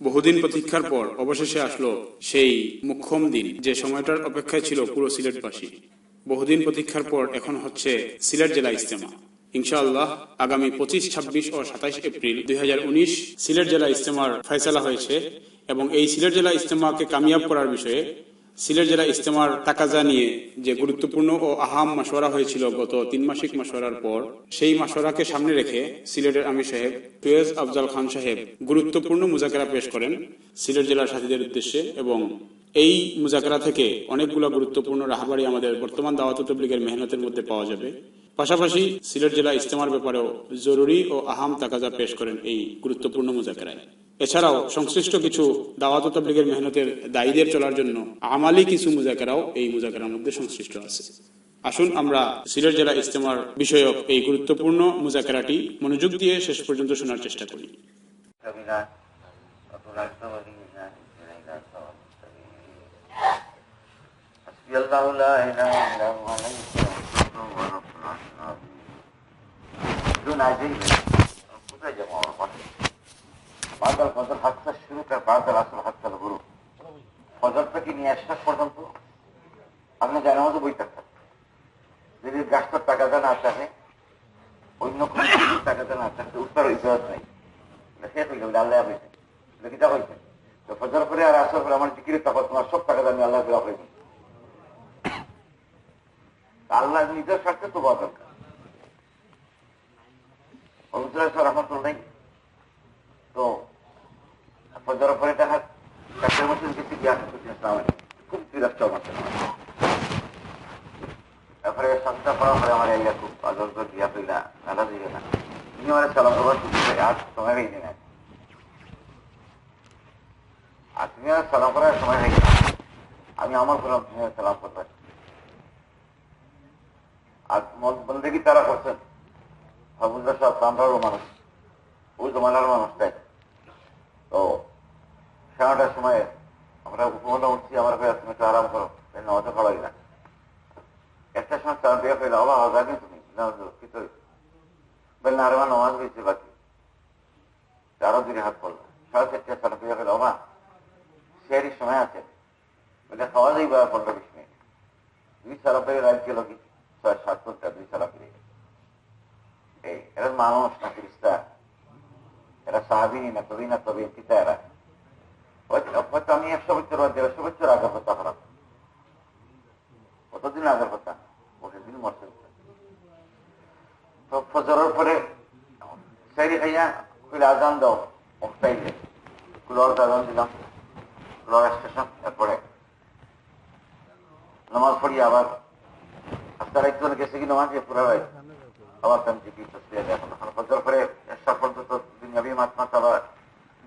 বহুদিন প্রতীক্ষার পর অবশেষে আসলো সেই মোক্ষম দিন, যে সময়টার অপেক্ষায় ছিল পুরো সিলেটবাসী। বহুদিন প্রতীক্ষার পর এখন হচ্ছে সিলেট জেলা ইজতেমা। ইনশাআল্লাহ আগামী 25, 26 ও 27 এপ্রিল 2019 সিলেট জেলা ইজতেমার ফয়সালা হয়েছে এবং এই সিলেট জেলা ইজতেমাকে কামিয়াব করার বিষয়ে সিলেট জেলা ইজতেমার তাকাজা নিয়ে যে গুরুত্বপূর্ণ ও আহাম মাশওয়ারা হয়েছিল গত 3 মাসিক মাশওয়ারার পর, সেই মাশওয়ারাকে সামনে রেখে সিলেটের আমির সাহেব ফিরোজ আফজাল খান সাহেব গুরুত্বপূর্ণ মুজাকারা পেশ করেন সিলেট জেলার সাথীদের উদ্দেশ্যে। এবং এই মুজাকারা থেকে অনেকগুলো গুরুত্বপূর্ণ রাহবারি আমাদের বর্তমান দাওয়াত তাবলীগের মেহনতের মধ্যে পাওয়া যাবে। পাশাপাশি সিলেট জেলা ইজতেমার ব্যাপারেও জরুরি ও আহাম তাকাজা পেশ করেন এই গুরুত্বপূর্ণ মুজাকারায়। এছাড়াও সংশ্লিষ্ট কিছু দাওয়াত তাবলীগের মেহনতের দায়ীদের চলার জন্য আমালি কিছু মুজাকারাও এই মুজাকারার মধ্যে সংশ্লিষ্ট আছে। আসুন আমরা সিলেট জেলা ইজতেমার বিষয়ক এই গুরুত্বপূর্ণ মুজাকারাটি মনোযোগ দিয়ে শেষ পর্যন্ত শোনার চেষ্টা করি। বাদাল ফজর হাতটা শুরু করে বাদাল আসল হাতটা গুরু ফজর থেকে নিয়ে শেষ পর্যন্ত আপনি জানেন মতো বই থাকতেন। যদি গাছটার টাকা দেন আর থাকে অন্য কোনো টাকা দেন আর থাকে উত্তর ইতিহাস নাই, শেষ হয়ে যাবে আল্লাহ হয়েছে কিতা হয়েছে। তো ফজর করে আর আসর করে আমার জিকিরের তখন তোমার সব টাকা দেন আল্লাহ দেওয়া হয়নি। আল্লাহ নিজের স্বার্থে তো বলা দরকার। রহমতুল নেই তো ফজর পরে দেখা চারটের মধ্যে গেছি খুব বিরক্ত আমার। তারপরে সন্ধ্যা পড়া পরে আমার এলাকা খুব আদর করে দিয়া পেলা মেলা দিবে না, তুমি আমার সালাম করবার আর সময় হয়নি না, আর তুমি আমার সালাম করার সময় হয়নি না, আমি আমার করলাম তুমি সালাম করবে। আর বন্দেগী তারা করছেন হাবুল্লাহ সাহেব আমরাও মানুষ, ওই জমানার মানুষটাই। তো 7টার সময় আমরা উপমা উঠছি, আমার ভাই তুমি একটু আরাম করো, নামাজও পড়াই না। একটার সময় সালাম দিয়ে পেলে অবা হওয়া যাবে তুমি বললেন আর আমার নামাজ হয়েছে বাকি, আরো দূরে হাত পড়লো। 4:30 সালাম দিয়ে পেলে অবা সেরই সময় আছে বলে খাওয়া যাই বা 15-20 মিনিট। 2 সালাম পেয়ে রাত গেল কি 6-7 ঘন্টা 2 সালাম পেয়ে গেল। এই এরা মানুষ না ফিরিস্তা, এরা সাহাবিনী না তবে না তবে পিতা। এরা হয়তো আমি 100 বছর বা 150 বছর আগের কথা খারাপ, কতদিন আগের কথা, কতদিন মরছে। তো ফজরের পরে সাইরি খাইয়া কইলে আজান দাও অফটাইলে কুলার আজান দিলাম, কুলার স্টেশন। এরপরে নামাজ পড়ি আবার আস্তে একজন গেছে কি নামাজ পুরা হয় আবার এখন ফজর করে পর্যন্ত দুনিয়াবি মাত্রা আবার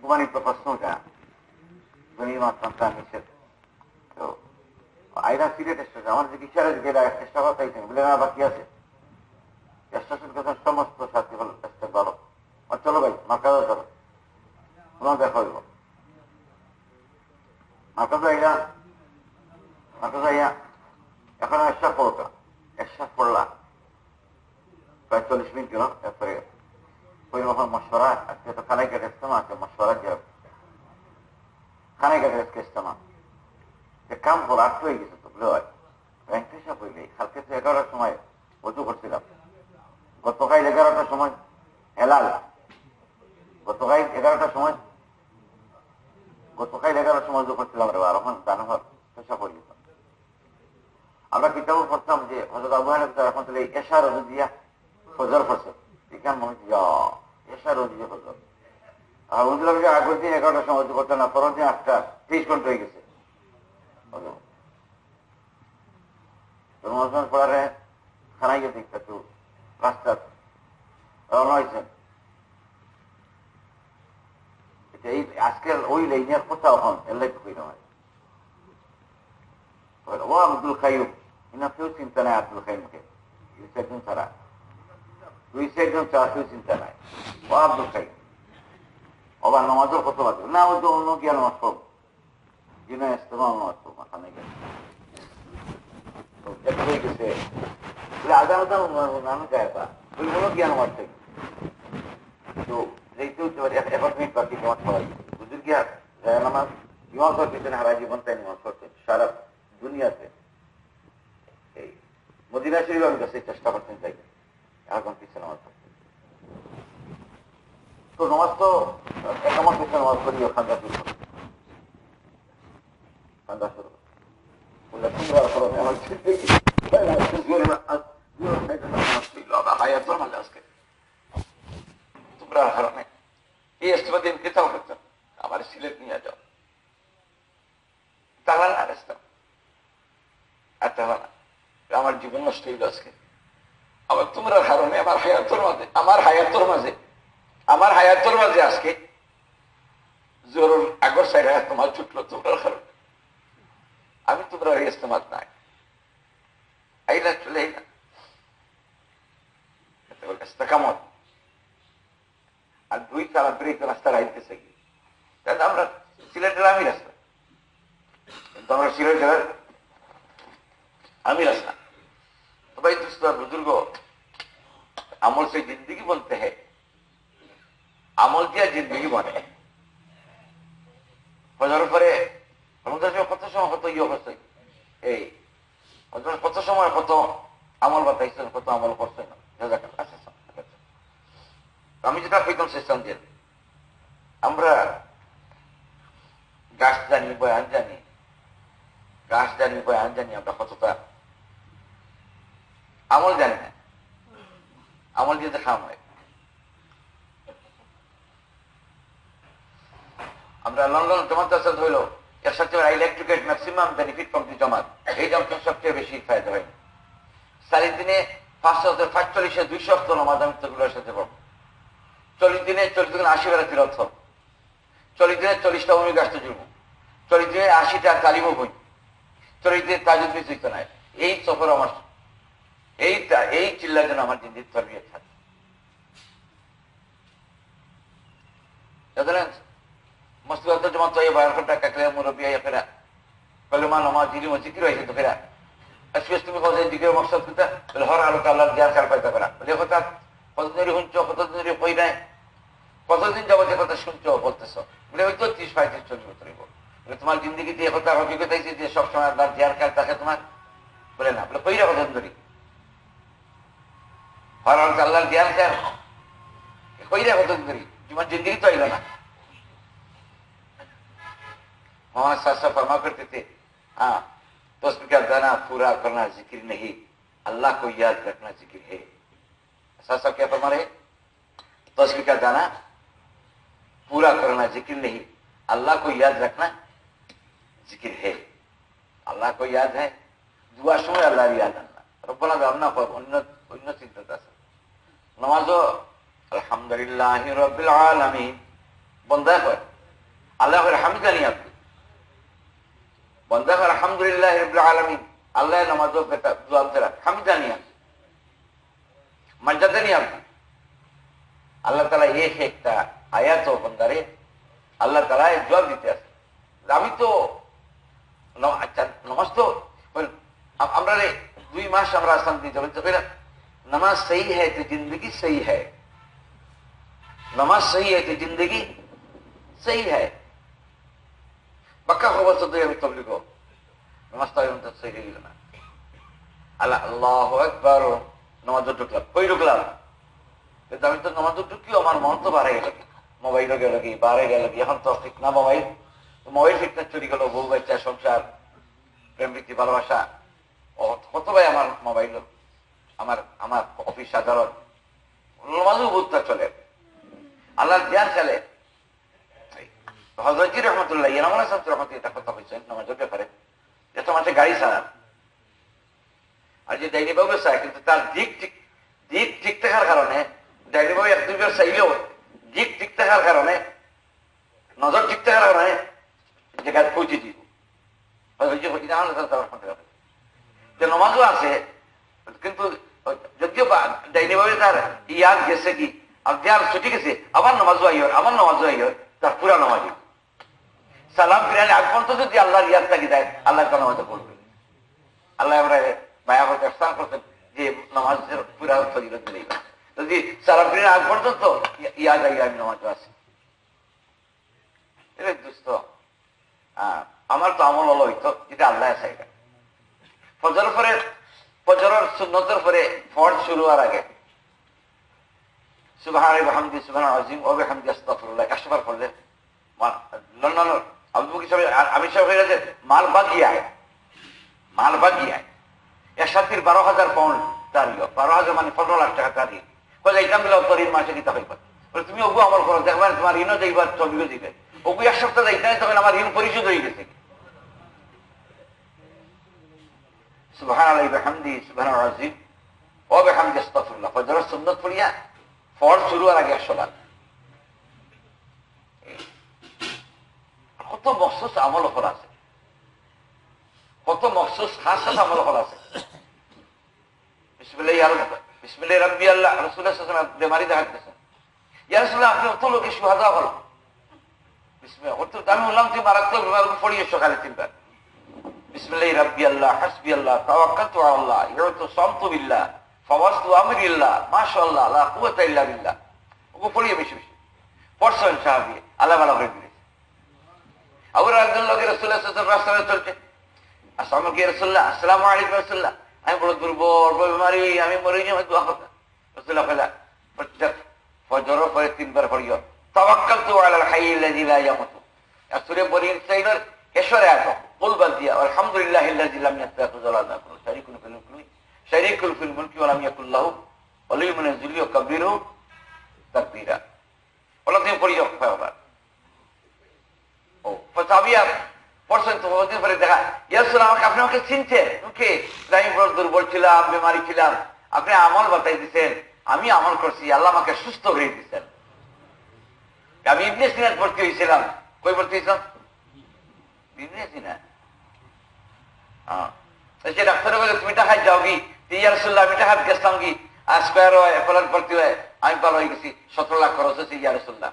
ঘুমানিত প্রশ্ন ওঠা মাত্রা নিষেধ। তো আইনা সিলেট স্টেশন আমার চিকিৎসারে চেষ্টা করা চাইছেন বলে না বাকি আছে স্টেশন কথা সমস্ত সাথী হল ভালো চলো ভাই মাকাজা চলো তোমার দেখা হইব। মাকাজা আইয়া এখন এক্সট্রা পড়তা, এক্সট্রা পড়লা প্রায় 40 মিনিট গেল। এরপরে ওই রকম মশওয়ারা আজকে তো খানাই কাটে ইস্তেমা আছে, মশওয়ারা যে খানাই কাটে আজকে ইস্তেমা কাম করো 8 হয়ে গেছে তো বলে হয় ব্যাংক হিসাব হইলে কালকে তো 11টার সময় উঁচু করছিলাম, গতকাল 11টার সময় হেলাল, গতকাল 11টার সময় উঁচু করছিলাম রে। আর এখন জানোয়ার পেশা পড়ে গেছে। আমরা কিতাবও পড়তাম যে হযরত আবু হানিফা রাহমাতুল্লাহ এশা রোজা দিয়া ফজর পড়ছে, এখান মনে হচ্ছে এশা রোজ দিয়ে ফজর। আর হুজুর আগের দিন 11টার সময় উঁচু করতে না, পরের দিন 8টা 23 ঘন্টা হয়ে গেছে। পড়ারে খানাই গিয়ে দেখতে একটু রাস্তা রওনা হয়েছেন। এই আজকের ওই লাইনের কোথাও হন এলাই কই নয়। ও আব্দুল কাইয়ুম ইনা কেউ চিন্তা নাই, আব্দুল কাইয়ুমকে 2 একজন ছাড়া 2 ছাড়া কেউ চিন্তা নাই। ও আব্দুল কাইয়ুম আবার নামাজও কত বাজে না, ওই তো অন্য গিয়া নামাজ পড়ব জিনা ইস্তেমা নামাজ পড়ব মাথানে গেছে হয়ে গেছে আগাম নাম যায় ওই কোনো জ্ঞান আমার থেকে তো যেতে হতে পারে 1 মিনিট বাকি তোমার সবাই বুঝুর গিয়া পিছনে হারা জীবন তাই নামাজ পড়তেন সারা দুনিয়াতে। এই মদিনা শরীফ আমি কাছে চেষ্টা করতেন তাই এখন পিছনে নামাজ পড়তেন। তো নামাজ তো একামত পিছনে নামাজ করিও খান্দা শুরু করতেন, খান্দা শুরু করতেন। আমার সিলেট নিয়ে যাও, তাহলে না রাস্তা আর তাহলে না, আমার জীবন নষ্ট হইল আজকে। আবার তোমরা কারণে আমার হায়াতর মাঝে আজকে জোর আগর সাইড তোমার ছুটলো তোমরা কারণে। আমি তোমরা ইস্তেমাত নাই আইলা চলে আইলা কামত আর দুই তারা ব্রেক রাস্তা রাইতেছে কি, তাহলে আমরা সিলেটের আমি রাস্তা, কিন্তু আমরা সিলেটের আমি রাস্তা। তো ভাই দোস্ত বুজুর্গ, আমল সে জিন্দগি বলতে হ্যাঁ, আমল দিয়া জিন্দগি বনে। হজর পরে কত সময় কত ইয়ে করছে, এই কত সময় কত আমল বাতাইছেন, কত আমল করছেন। আমি যেটা কইতাম শেষান যে আমরা গাছ জানি বয়ান জানি, আমরা কতটা আমল জানি না, আমল দিয়ে দেখা হয়। আমরা লন্ডন জমাত হইল এর সাথে I like to get maximum benefit from the জমাত, এই জমাত সবচেয়ে বেশি ফায়দা হয়। 40 দিনে 545 200 অর্থ নামাজ আমি তোগুলোর সাথে পড়ব। 40 দিনে 80 বেলা তিরথ, 40 দিনে 40টা অনু গাছতে জুড়ব, 40 দিনে 80টা তালিমও বই, 40 দিনে তাজুদ বিচিত নাই। এই সফর আমার এই চিল্লার জন্য আমার জিন্দির তরবিয়ত থাকে। মসজিদ জমাত বায়ার ঘন্টা কাকলে মুরব্বী ফেরা কলমা নামাজ জিরি মসজিদ হয়েছে তো ফেরা স্পেস তুমি কত দিকে মকসদ কিতা বলে হর আলোকে আল্লাহ দেয়ার খেয়াল পাইতে পারা বলে কথা কতদিন শুনছ, কতদিন কই নাই, কতদিন যাবো যে কথা শুনছ বলতেছ, বলে হয়তো 30-35 40 বছর বলে তোমার জিন্দগিতে এ কথা অভিজ্ঞতা হয়েছে যে সবসময় আল্লাহ দেয়ার খেয়াল থাকে তোমার, বলে না, বলে কইরা কতদিন ধরি হর আলোকে আল্লাহ দেয়ার খেয়াল কইরা কতদিন ধরি, তোমার জিন্দগি তো আইল না। हमारे साथ साथ फरमा करते थे, हाँ तस्बीह का दाना पूरा करना जिक्र नहीं, अल्लाह को याद रखना जिक्र है। साथ साथ क्या फरमा रहे, तस्बीह का दाना पूरा करना जिक्र नहीं, अल्लाह को याद रखना जिक्र है। अल्लाह को याद है, दुआ समय अल्लाह याद आना रब्बना दामना पर অন্য চিন্তা আছে। নামাজও আলহামদুলিল্লাহি রাব্বিল আলামিন বন্দা হয়, আল্লাহর হামদানি আপনি বন্দা হয় আলহামদুলিল্লাহি রাব্বিল আলামিন, আল্লাহ নামাজও বেটা দুয়া তেরা হামদানি আপনি মর্যাদানি আপনি। আল্লাহ তাআলা এক একটা আয়াত ও বন্দারে আল্লাহ তাআলা জবাব দিতে আছে। আমি তো আচ্ছা নামাজ তো আমরা 2 মাস আমরা আসান দিতে হবে তো ফেরা नमाज सही है तो जिंदगी सही है, नमाज सही है तो जिंदगी सही है। पक्का खबर तो আমি তবলিগ নামাজ তো সহি হইল না। আল্লাহু আকবার নামাজ ঢুকলাম, কই ঢুকলাম, কিন্তু আমি তো নামাজ ঢুকিও আমার মন তো বাড়ে গেল, মোবাইলও গেল কি বাড়ে গেল কি, এখন তো ঠিক না মোবাইল ফিটনেস চুরি গেল, বউ বাচ্চা সংসার প্রেম প্রীতি ভালোবাসা কত ভাই আমার মোবাইল, আমার অফিস সাধারণ নামাজও বুঝতে চলে, আল্লাহর ধ্যান চলে। হযরত রহমতুল্লাহ ইয়ানামুল হাসান রহমতুল্লাহ এটা কথা বলছেন নামাজের ব্যাপারে, যে তোমার গাড়ি চালান আর যে ডাইনি বাবু চায়, কিন্তু তার দিক ঠিক থাকার কারণে ডাইনি বাবু 1-2 বার চাইলেও দিক ঠিক থাকার কারণে, নজর ঠিক থাকার কারণে জায়গায় পৌঁছে দিব। যে নামাজও আছে কিন্তু যদিও ডাইনি ভাবে তার ইয়াদ গেছে কি আর ছুটি গেছে, আবার নামাজও আইয় তার পুরা নামাজি সালাম ফিরানি আগ পর্যন্ত যদি আল্লাহর ইয়াদ থাকি দেয় আল্লাহ তার নামাজে পড়বে। আল্লাহ আমরা মায়া করতে স্থান করতেন যে নামাজের পুরা ফজিলত দিলেই যদি সালাম ফিরানি আগ পর্যন্ত ইয়াদ আইয়া আমি নামাজও আছি। দুস্থ আমার তো আমল হলো হইতো যেটা আল্লাহ চাইবে। ফজরের সুন্নতের পরে ফরজ শুরু হওয়ার আগে সুবহান বিহামদি সুবহান আযীম ওয়া বিহামদি আস্তাগফিরুল্লাহ 100 বার পড়লে আমি সব হয়ে গেছে মাল বাগিয়া এর সাথে 12,000 পাউন্ড দাঁড়িয়ে 12,000 মানে 15 লাখ টাকা দাঁড়িয়ে বলে এটা মিলে তরিন মাসে দিতে হইবে। তুমি ওগু আমল করো, দেখবে তোমার ঋণও যাইবার চলবে দিবে। ওগু এক সপ্তাহ যাইতে তখন আমার ঋণ পরিশোধ হয়ে গেছে। সুবহানাল্লাহি ওয়া বিহামদিহি সুবহানাল আযীম ওয়া বিহামদি আস্তাগফিরুল্লাহ ফজরের সুন্নাত পড়িয়া ফরজ শুরু হওয়ার আগে 100 বার। কত মখসুস আমল ফল আছে, কত মখসুস খাস আমল ফল আছে। বিসমিল্লাহ রাব্বি আল্লাহ রাসূলুল্লাহ সাল্লাল্লাহু আলাইহি ওয়াসাল্লাম বেমারি দেখাচ্ছেন, ইয়া রাসূলুল্লাহ আপনি অত লোকে শুহাদা হলো বিসমিল্লাহ। আমি বললাম তুই মারাত্মক বেমার পড়িয়ে সকালে 3 বার বিসমিল্লাহ রাব্বি আল্লাহ হাসবি আল্লাহ তাওয়াক্কালতু আলাল্লাহ ইউতাসামতু বিল্লাহ ফাওয়াসতু আমরি আল্লাহ মাশাআল্লাহ লা কুওয়াতা ইল্লা বিল্লাহ। ওগো পড়িয়ে বেশি বেশি পড়ছেন সাহাবী, আল্লাহ ভালো করে দিয়েছে। আবার একজন লোকের রাসূলুল্লাহ সাল্লাল্লাহু আলাইহি ওয়াসাল্লাম চলছে, আসসালামু আলাইকুম রাসূলুল্লাহ, আসসালামু আলাইকুম রাসূলুল্লাহ, আমি বড় দুর্বল বেমারি, আমি মরে যাই, দোয়া করতে রাসূলুল্লাহ কইলা প্রত্যেক ফজরের পরে 3 বার পড়িও তাওয়াক্কালতু আলাল হাইয়্যিল্লাযী লা ইয়ামুতু। আর সূরা বনী ইসরাঈলের এশরে আছে কুল বাদিয়া আলহামদুলিল্লাহিল্লাযী লাম ইয়াত্তাখিয ওয়ালাদা শারীকুল ফিল মুলকি ওয়া লাম ইয়াকুল লাহু ওয়ালিয়্যুন মিনাল যুল্লি ওয়া কাব্বিরহু তাকবীরা। ওলা তুমি পড়িও কয়বার। ও ফতাবিয়া পড়ছেন তো ওদিন পরে দেখা ইয়া রাসূলুল্লাহ আপনি আমাকে চিনছেন? ওকে আমি বড় দুর্বল ছিলাম, বেমারি ছিলাম, আপনি আমল বাতাই দিয়েছেন, আমি আমল করছি, আল্লাহ আমাকে সুস্থ করে দিয়েছেন। আমি ইবনে সিনার ভর্তি হয়েছিলাম, কই ভর্তি হয়েছিলাম? ইবনে সিনা। সে ডাক্তার বলে তুমি টাকা যাও কি? ইয়া রাসূলুল্লাহ আমি টাকা গেছিলাম কি স্কয়ার হয় এপলার ভর্তি হয়, আমি ভালো হয়ে গেছি, 17 লাখ খরচ হয়েছে ইয়া রাসূলুল্লাহ।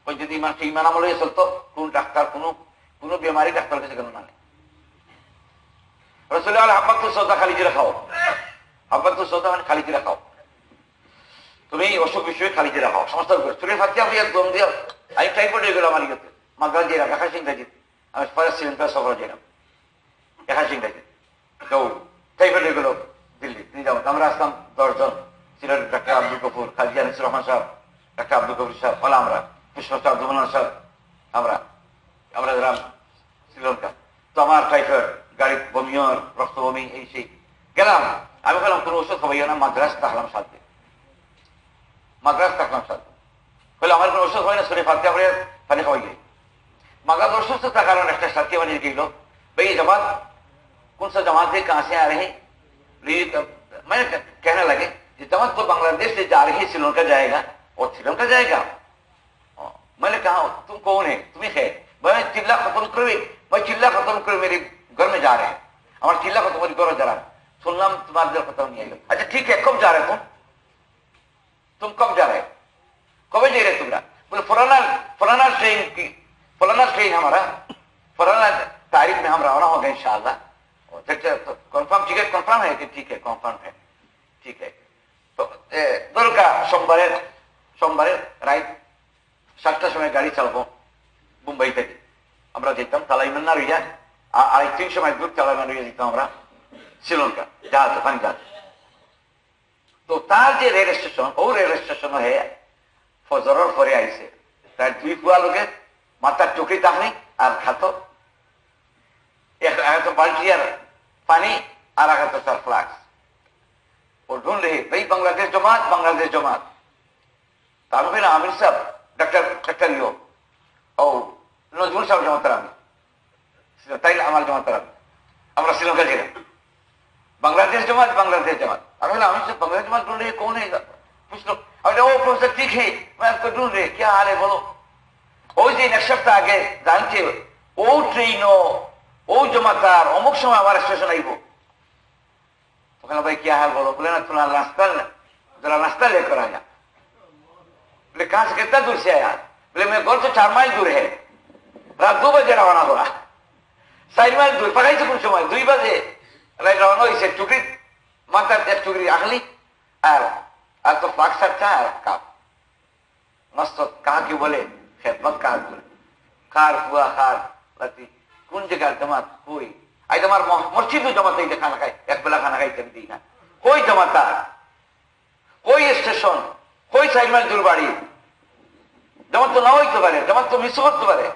ওই যদি ইমান আমল হয়ে চলতো কোন ডাক্তার কোন বেমারি ডাক্তার কাছে কেন না রাসূলুল্লাহ হাব্বাতুস সাউদা খালি জিরা খাও, হাব্বাতুস সাউদা মানে খালি জিরা খাও, তুমি অসুখ বিষয়ে খালি জিরা খাও, সমস্যা করে চুরি ফাঁকি আপনি একদম দিয়ে আমি টাইফয়েড হয়ে গেলাম, আমার ইয়েতে মাদ্রাজ জেলাম 81 ইংরেজি, আমি পরে সিলেন্ডার সফর জেলাম 81 ইংরেজি, তো টাইফয়েড হয়ে গেল দিল্লি তিনি যাবো। আমরা আসলাম 10 জন, সিলেট ডাক্তার আব্দুল গফুর, কাজী আনিসুর রহমান সাহেব, ডাক্তার আব্দুল গফুর সাহেব, হলো আমরা পুষ্পা আব্দুল মান্নান সাহেব, আমরা গেলাম শ্রীলঙ্কা। তো আমার টাইফয়েড, গাড়ি বমি হওয়ার, রক্ত বমি, এই সেই গেলাম। আমি বললাম কোনো ওষুধ খাবাই না, মাদ্রাস থাকলাম 7 দিন, মাদ্রাস থাকলাম 7 দিন। বলে আমার কোনো ওষুধ হয় না, শরীর ফাঁকা করে পানি খাওয়াই গেল। मगर অসুস্থতার কারণে একটা সাথী বানিয়ে গেল, भाई जमात कौन सा जमात है, कहाँ से आ रहे हैं? मैं कहने लगे जमात तो बांग्लादेश से जा रही है, श्रीलंका जाएगा और श्रीलंका जाएगा। मैंने कहा तुम कौन है, तुम्हें है? मैं चिल्ला खत्म कर मेरे घर में जा रहे हैं, हमारा चिल्ला खत्म घर जा रहा है। सुनलाम तुम्हारे घर खत्म नहीं आएगा। अच्छा ठीक है, कब जा रहे तुम कब जा रहे, कब जा रहे तुम्हारा? बोले फलाना ट्रेन हमारा फलाना तारीख में हम रवाना हो गए इंशाअल्लाह। कन्फर्म टिकट कन्फर्म है कि? ठीक है कन्फर्म है, ठीक है। तो दरकार সোমবারের রাত 7টার সময় গাড়ি চালাবো মুম্বাই থেকে। আমরা যেতাম তালাইমান্না রইয়া, আর 300 মাইল দূর তালাইমান্না রইয়া যেতাম আমরা শ্রীলঙ্কা জাহাজে, পানি জাহাজ। তো তার যে রেল স্টেশন, ও রেল স্টেশন হয়ে ফজরের পরে আইছে, তার 2 কুয়া লোকে মাথার টুকরি তাহনি আর খাতো एक आया तो बाल्टी और पानी आ रहा था सर फ्लाक्स, और ढूंढ रहे भाई बांग्लादेश जमात। ताकि फिर आमिर साहब डॉक्टर यो और नजमुल साहब जमा तरामी ताइल हमारे जमा तरामी हमारा श्रीलंका जिला बांग्लादेश जमात। अभी आमिर साहब बांग्लादेश जमात ढूंढ रहे, कौन है पूछ लो। अरे वो प्रोफेसर ठीक है, मैं आपको ढूंढ रहे, क्या हाल है बोलो। वो दिन एक सप्ताह आगे जानते वो ट्रेन ও জমাতার অমুক সময় আমার স্টেশন আইব। ওখানে ভাই क्या हाल बोलो। बोले ना तुम्हारा नाश्ता जरा नाश्ता लेकर आया। बोले कहां से, कितना दूर से आया? बोले मेरे घर से 4 माइल दूर है, रात 2 बजे रवाना हो रहा, 4 माइल दूर पकाई से कुछ समय 2 बजे रवाना হইছে। টুকরি মাথার এক টুকরি আখলি আর তো ফ্লাক্স একটা আর কাপ নসরত কাকে বলে, খেদমত কার বলে, কার বুয়া কার রাতি, কোন জায়গার জামাত কই? আই তোমার মসজিদও জামাত এই খানা খায়, এক বেলা খানা খাইতে আমি দিই না। কই জামাতা, কই স্টেশন, কই 4 মাইল দূর বাড়ি? জামাত তো না হইতে পারে, জামাত তো মিস করতে পারে।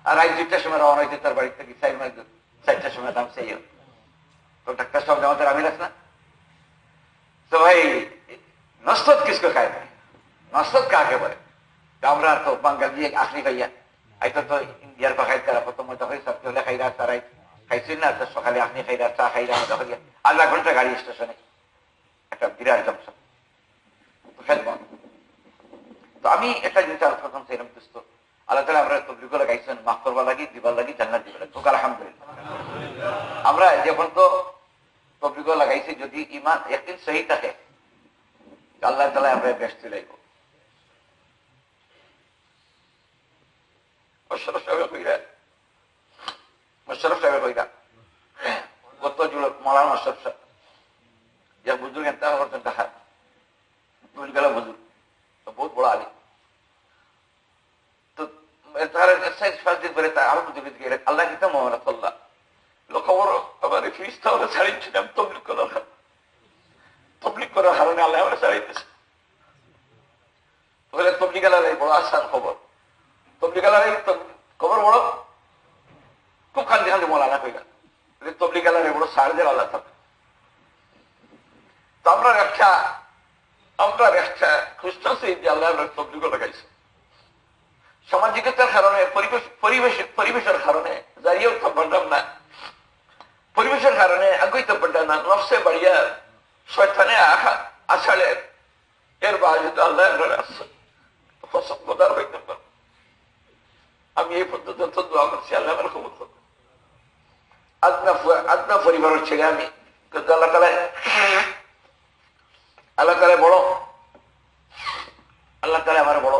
আর রাত 2টার সময় রওনা হইতে তার বাড়ি থেকে 4 মাইল দূর, 4টার সময় দাম সেই তো ডাক্তার সব জামাতের আমি রাখ না। তো ভাই নসরত কিসকে খায়? নসরত কাকে বলে? আমরা তো বাঙালি আখরি ভাইয়া আইতো তো ইন্ডিয়ার পাখাই তারা প্রথম হয়ে সব হলে খাইরা তারাই খাইছেন না, সকালে আপনি খাইরা চা খাইরা আমরা হইয়া 1/2 ঘন্টা গাড়ি স্টেশনে, একটা বিরাট জংশন। তো আমি একটা জিনিস প্রথম ছিলাম দুস্থ, আল্লাহ তাআলা আমরা তবলিগ লাগাইছেন মাফ করবা লাগি, দিবার লাগি, জান্নাত দিবার লাগি। তো আলহামদুলিল্লাহ আমরা যখন তো তবলিগ লাগাইছি, যদি ঈমান ইয়াকিন সহি থাকে আল্লাহ তাআলা আমরা বেহেশত লাইব। মোশাররফ সাহেব কইরা গত জুলাই মৌলানা মোশাররফ সাহেব যা বুজুর্গ এত করতেন টাকা বুঝ গেল, বুজুর্গ তো বহুত বড় আলী। তো তার দিন পরে তার আরো বুজুর্গ দিকে আল্লাহ কিতাব মোহাম্মদুল্লাহ খবর আমার ফিরিস্তা হলে ছাড়িয়েছিলাম তবলিগ করার হারণে আল্লাহ আমরা ছাড়াইতেছে। তাহলে তবলিগ আলার বড় আশার খবর, তবলিগ আলার খবর বড় খুব খান্দি খান্দি মৌলানা কইরা তবলিগ আলার বড় সার দেওয়া আল্লাহ থাকে। তো আমরা একটা খুঁজতেছি যে আল্লাহ আমরা তবলিগ লাগাইছে সামাজিকতার কারণে, পরিবেশের কারণে জারিয়েও তো পারলাম না, পরিবেশের কারণে আগুইতে পারলাম না, নফসে বাড়িয়া শয়তানে আছাড়ে এর বাজে আল্লাহ পছন্দদার হইতে পার। আমি এই পদ্ধতি দোয়া করছি আল্লাহ আমার খবর করবো। আদনা পরিবারের ছেলে আমি, কিন্তু আল্লাহ তাআলা বড়, আল্লাহ তাআলা আমার বড়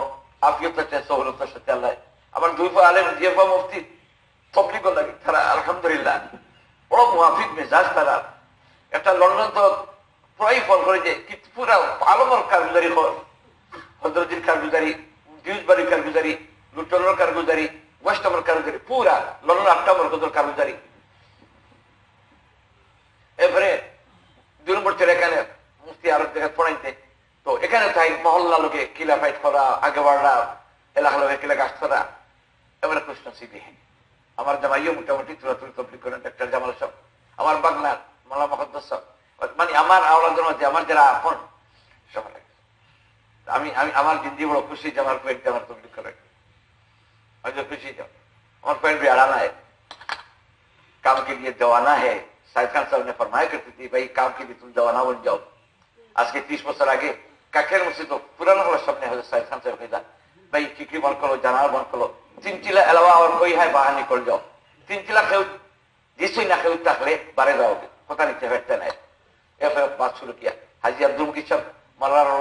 আফিয়তের সহলতার সাথে আল্লাহ আমার 2 পা আলেম জিয়া মুফতি তবলিগ লাগে, তারা আলহামদুলিল্লাহ বড় মুআফিক মেজাজ। তারা একটা লন্ডন তো প্রায় ফল করে যে পুরা আলমর কারগুজারি, হজরতির কারগুজারি, ডিউজবাড়ির কারগুজারি, লুটনের কারগুজারি, ওয়েস্টমের কারগুজারি, পুরা লন্ডন 8টা মরকজের কারগুজারি। এরপরে 2 নম্বর ছেলে এখানে মুফতি আরব জায়গায় পড়াইতে, তো এখানে তাই মহল্লা লোকে কিলা ফাইট করা, আগে বাড়া এলাকা লোকে কিলা গাছ করা, এবারে প্রশ্ন সিদ্ধি। আমার জামাইও মোটামুটি তুলাতুলি তবলিগ করেন, ডাক্তার জামাল সাহেব, আমার বাগনার মাওলানা মুকদ্দাস সাহেব, মানে আমার আওলাদের মধ্যে আমার যারা আপন সবার আমি আমার জিন্দি বড় খুশি যে আমার ফ্রেন্ড আমার তবলিগ করে, আমি তো খুশি যাও আমার फ्रेंड भी अड़ाना है, काम के लिए दवाना है। साहिद खान साहब ने फरमाया करती थी भाई काम के लिए तुम दवाना बन जाओ। आज के 30 বছর আগে কাকের মসজিদ তো পুরানো হলো সামনে হজরত साहिद खान साहब कहता भाई किकरी बंद करो, जनार बंद करो, 3 चिला अलावा और कोई है बाहर निकल जाओ। 3 चिला खेल जिससे ना खेल तकले बारे जाओगे, पता नहीं चलता नहीं। ये फिर बात शुरू किया हाजी अब्दुल की सब, मौलाना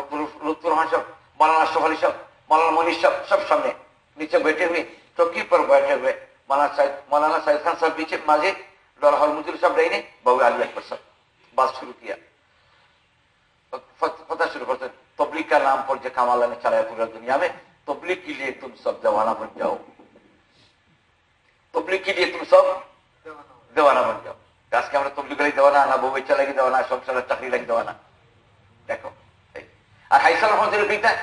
लुत्फुर रहमान साहब, मौलाना अशरफ अली साहब, मौलाना मनीष साहब, सब सामने नीचे बैठे हुए, चौकी पर बैठे हुए। मौलाना साहिद खान साहब नीचे माजे, डॉलर मुजुर साहब रही ने बाबू अली अकबर साहब बात शुरू किया। पता शुरू करते तबलीग का नाम पर जो काम अल्लाह ने चलाया पूरा दुनिया में, तबलीग के लिए तुम सब दीवाना बन जाओ, तबलीग के लिए तुम सब दीवाना बन जाओ। आज के हमारे तबलीग लगी दीवाना, ना बो बेचा लगी दीवाना, संसार चाकरी लगी दीवाना। देखो और हाइसल कहता है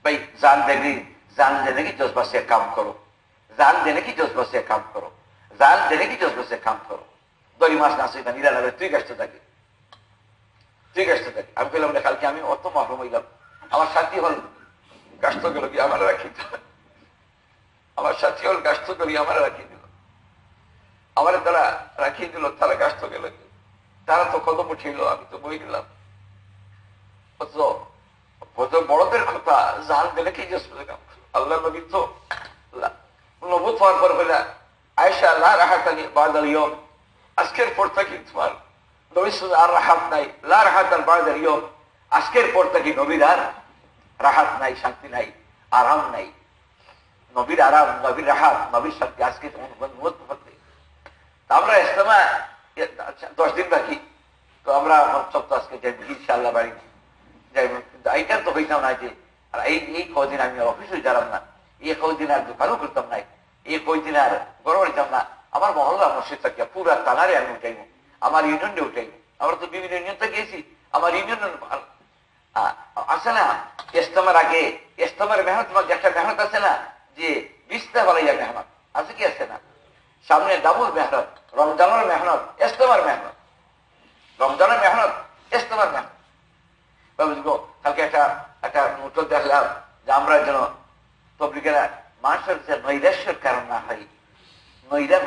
भाई जान देने की जज्बा से काम करो, जान देने की जज्बा से काम करो, जान देने की जज्बा से काम करो। 2 মাস না সইতা নিরা লাগে তুই গাছতে থাকি, তুই গাছতে থাকি। আমি বললাম কালকে আমি অত মাহরুম হইলাম, আমার সাথী হল গাছতে গেল কি আমার রাখি, আমার সাথী হল গাছতে গেলি আমার রাখি দিল, আমার তারা রাখিয়ে দিল, তারা গাছতে গেল, তারা তো কদম উঠিল, আমি তো বই দিলাম। বড়দের কথা জান দিলে কি আল্লাহ নবী তো নবুত হওয়ার পর বলে আয়েশা লা রাহাতানি বাদাল ইয়ম, আজকের পর থেকে তোমার নবীর আর রাহাত নাই, লা রাহাতান বাদাল ইয়ম, আজকের পর থেকে নবীর আর রাহাত নাই, শান্তি নাই, আরাম নাই। নবীর আরাম, নবীর রাহাত, নবীর শান্তি আজকে আমরা ইস্তেমা 10 দিন বাকি, তো আমরা সপ্তাহ আজকে যাই ইনশাআল্লাহ বাড়ি যাই। কিন্তু এইটা তো হইতাম না যে আর এই কদিন আমি অফিসে গেলাম না, এই কদিন আর দোকানও করতাম না, এই কদিন আর গড় বাড়িতাম না, আমার মহল্লা মসজিদ থাকিয়া পুরা তানারে আমি উঠাইব, আমার ইউনিয়নে উঠাইব। আমরা তো বিভিন্ন ইউনিয়নতে গিয়েছি, আমার ইউনিয়ন আছে না ইস্তেমার আগে, ইস্তেমার মেহনত একটা মেহনত আছে না যে বিস্তা বালাইয়া মেহনত আছে কি আছে না, সামনে ডাবল মেহনত, রমজানের মেহনত, ইস্তেমার মেহনত, রমজানের মেহনত, ইস্তেমার মেহনত। কালকে একটা নোটল দেখলাম যে আমরা যেন তবলিগেরা মানুষের যে নৈরাশ্যের কারণ না হয়,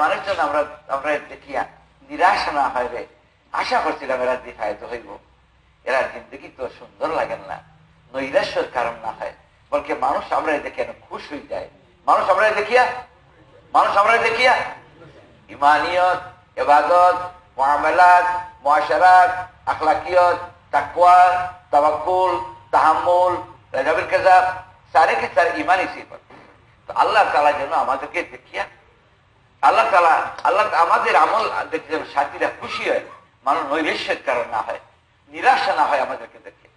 মানুষ যেন আমরা দেখিয়া নিরাশা না হয় রে, আশা করছিলাম এরা দিফায়িত হইব, এরা জিন্দগি তো সুন্দর লাগেন না, নৈরাশ্যের কারণ না হয়, বলকে মানুষ আমরা দেখিয়া খুশ হয়ে যায়, মানুষ আমরা দেখিয়া ইমানিয়ত, ইবাদত, মুআমালাত, মুআশারাত, আখলাকিয়ত, তাকওয়া, তাওয়াক্কুল, তাহাম্মুল, রাজাবিল কাযাব, সারে কি সারে ইমানি সিফাত। তো আল্লাহ তাআলা যেন আমাদেরকে দেখিয়া আল্লাহ আমাদের আমল দেখতে সাথীরা খুশি হয়, মানুষ নৈরাশ্যের কারণ না হয়, নিরাশা না হয় আমাদেরকে দেখে।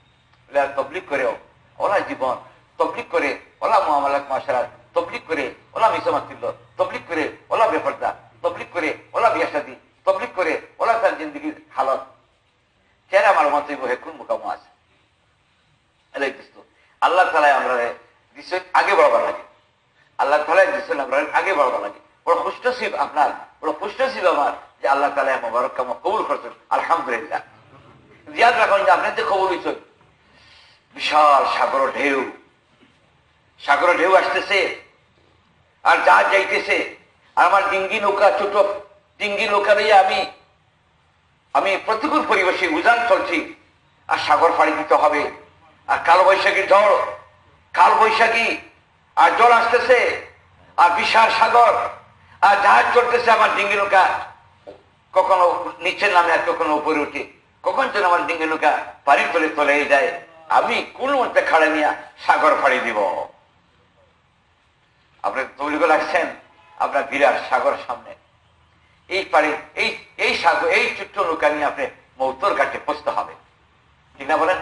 তবলিগ করেও ওলা জীবন, তবলিগ করে ওলা মুআমালাত মুআশারাত, তবলিগ করে ওলা মিসামাতিল্ল, তবলিগ করে ওলা বেপরদা, তবলিগ করে ওলা বিয়া শাদী, তবলিগ করে ওলা তার জিন্দগির হালত চেহারা আমার মতো কোন মুকাম আছে। আল্লাহ তাআলা আমরা দিচ্ছেন আগে বাড়বা লাগে, আল্লাহ তাআলা দিচ্ছেন আমরা আগে বাড়বা লাগে। বড় খুশনসিব আপনার, বড় খুশনসিব আমার যে আল্লাহ তাআলা মোবারক কাম কবুল করছেন, আলহামদুলিল্লাহ। জিয়াদ রাখুন যে আপনি তো কবুল হয়েছেন। বিশাল সাগর ঢেউ আসতেছে আর জাহাজ যাইতেছে, আর আমার ডিঙ্গি নৌকা, ছোট ডিঙ্গি নৌকা নিয়ে আমি প্রতিকূল পরিবেশে উজান চলছি, আর সাগর পাড়ি দিতে হবে, আর কালবৈশাখীর ঝড়, কালবৈশাখী আর জল আসতেছে, আর বিশাল সাগর, আর জাহাজ চলতেছে, আমার ডিঙ্গি নৌকা কখনো নিচে নামে আর কখনো উপরে উঠে, কখন যেন আমার ডিঙ্গি নৌকা পাড়ি তোলে চলে যায়, আমি কোন মধ্যে খাড়া নিয়ে সাগর ফাড়ি দিব। আপনি তৈরি লাগছেন আপনার বিরাট সাগর সামনে, এই পারে এই সাগর, এই ছোট্ট নৌকা নিয়ে আপনি মৌতর ঘাটে পৌঁছতে হবে, ঠিক না বলেন?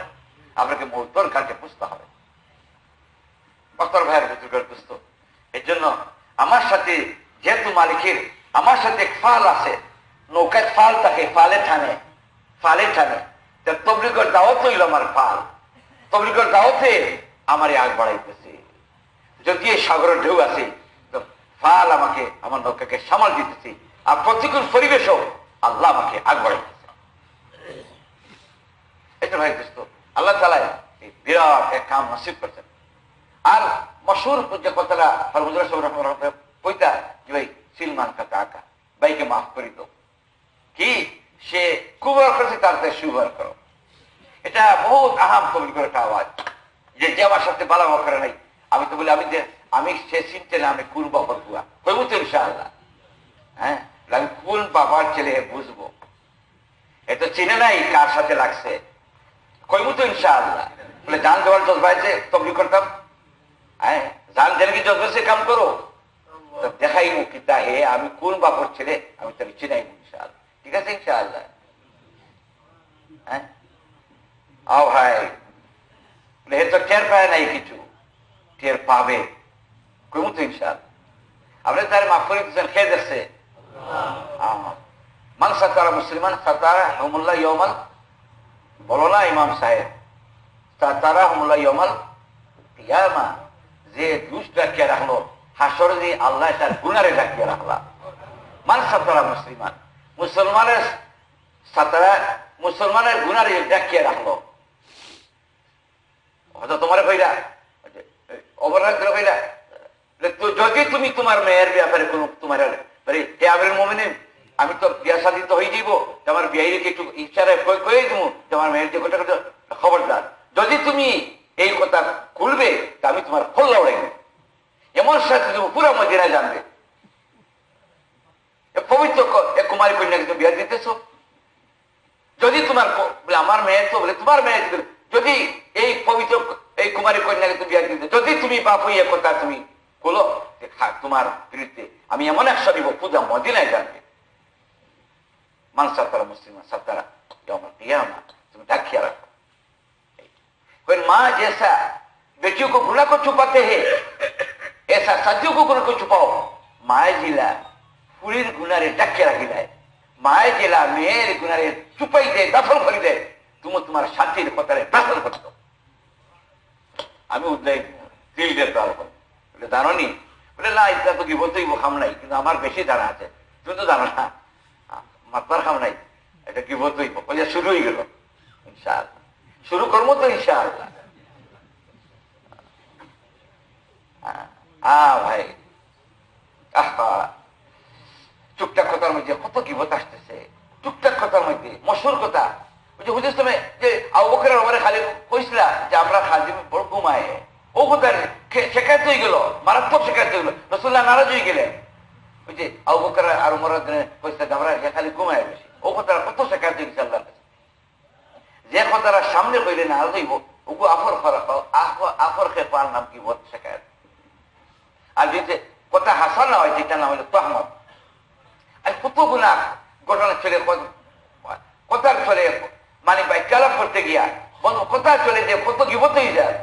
আপনাকে মৌতর ঘাটে পৌঁছতে হবে। বক্তর ভাইয়ের ভিতর বুঝতো, এর জন্য আমার সাথে যেহেতু মালিকের আমার সাথে ফাল আছে, নৌকায় ফাল থাকে, ফালে ঠানে তবলিগের দাওয়াত হইল আমার ফাল, তবলিগের দাওয়াতে আমার আগ বাড়াইতেছে। যদি এই সাগরের ঢেউ আছে তো ফাল আমাকে, আমার নৌকাকে সামাল দিতেছে, আর প্রতিকূল পরিবেশও আল্লাহ আমাকে আগ বাড়াইতেছে। এটা ভাই দোস্ত, আল্লাহ তাআলা এই বিরাট এক কাম নসিব করছেন। আর মশহুর যে কথাটা হুজুর সাহেব কইতা যে ভাই সিলমান কাকা আকা ভাইকে মাফ করে দাও, কি সে কুবার করেছে তার সুবার করো, এটা বহুত আহাম কবি করে একটা আওয়াজ, যে আমার সাথে বালামা করে নাই। আমি তো বলি আমি সে চিনতে না, আমি কোন বাবার বুয়া কইব তো ইনশাআল্লাহ, হ্যাঁ আমি কোন বাবার ছেলে বুঝবো, এত চিনে নাই কার সাথে লাগছে, কইব তো ইনশাআল্লাহ। বলে জান দেওয়ার জজ ভাইছে তবলি করতাম, হ্যাঁ জান দেন কি জজ ভাইছে কাম করো, দেখাই কিতা হে আমি কোন বাবার ছেলে, আমি তাকে চিনাই ইনশাআল্লাহ। ঠিক আছে ইনশাআল্লাহ, হ্যাঁ আও ভাই হে তো টের পায় নাই, কিছু টের পাবে, কইব তো ইনশাআল্লাহ। আপনি তার মাফ করে দিচ্ছেন, খেয়ে দেখছে মান সাতারা মুসলিমান সাতারা হুমুল্লাহ ইয়মাল, বলো না ইমাম সাহেব, সাতারা হুমুল্লাহ ইয়মাল কিয়ামা, যে দুষ ডাকিয়ে রাখলো হাসর দিয়ে আল্লাহ তার গুনারে ডাকিয়ে রাখলা। মান সাতারা মুসলিমান, মুসলমানের সাতারা, মুসলমানের গুনারে ডাকিয়ে রাখলো। হয়তো তোমার কইরা অবরাগ করে কইরা, যদি তুমি তোমার মেয়ের ব্যাপারে কোন তোমার মোমেনিন, আমি তো বিয়া শাদী তো হয়ে যাইব, আমার বিয়াইকে একটু ইচ্ছারে কয়ে দিব যে আমার মেয়ের যে কথা খবরদার, যদি তুমি এই কথা খুলবে তা আমি তোমার খোল্লা উড়াইব, এমন সাথে তুমি পুরো মদিনায় জানবে পবিত্র কুমারী কন্যাকে তুমি বিয়া দিতেছ। যদি তোমার আমার মেয়ে তো বলে তোমার মেয়ে, যদি এই পবিত্র এই কুমারী কন্যাকে তুমি বিয়া দিতে, যদি তুমি বাপ হইয়া কথা তুমি বলো তোমার বিরুদ্ধে আমি এমন একশো দিব পূজা মদিনায় জানবে। মান সাতারা মুসলিমান সাতারা ইয়াউমাল কিয়ামা, তুমি ডাকিয়া রাখো। মা জেসা बेटियों को गुनाह को छुपाते हैं, ऐसा साथियों को गुनाह को छुपाओ। माए जिला ফুলির গুনারে ডাকে রাখি দেয়, মায়ে জেলা মেয়ের গুনারে চুপাই দেয়, দখল করে দেয়। তুমি তোমার সাথীর কথারে দখল করতো। আমি উদ্দায় দিল দিয়ে দল করি, বলে জানো নি? বলে না, এটা তো কি বলতেই খাম নাই, কিন্তু আমার বেশি জানা আছে। তুমি তো জানো না, মাতবার খাম নাই, এটা কি বলতেই। বলে শুরু হয়ে গেল, ইনশাআল্লাহ শুরু করবো তো ইনশাআল্লাহ। ভাই টুকটাক কথার মধ্যে কত গিবত আসতেছে, টুকটাক কথার মধ্যে মশহুর কথা। ওই যে হুজুর সময় যে আবু বকরের ওমরে খালি কইছিলা যে আমরা খাদিম বড় ঘুমায়, ও কথা শেখায়ত হয়ে গেল, মারাত্মক শেখায়ত হয়ে গেল। রাসূলুল্লাহ নারাজ হয়ে গেলেন। ওই যে আবু বকর আর ওমরের দিনে কইছিলা আমরা খালি ঘুমায় বেশি, ও কথা কত শেখায়ত হয়ে গেছে আল্লাহর কাছে। যে কথাটা সামনে কইলে না আর হইব, ওগু আফর খে পার নাম কি বহুত শেখায়ত। আর যদি কথা হাসান না হয়, যেটা নাম হলো তহমত। আর কত গুণা ঘটনা চলে, কথার চলে, মানে বাইকালাপ করতে গিয়া কথা চলে যে কত গিবত হয়ে যায়।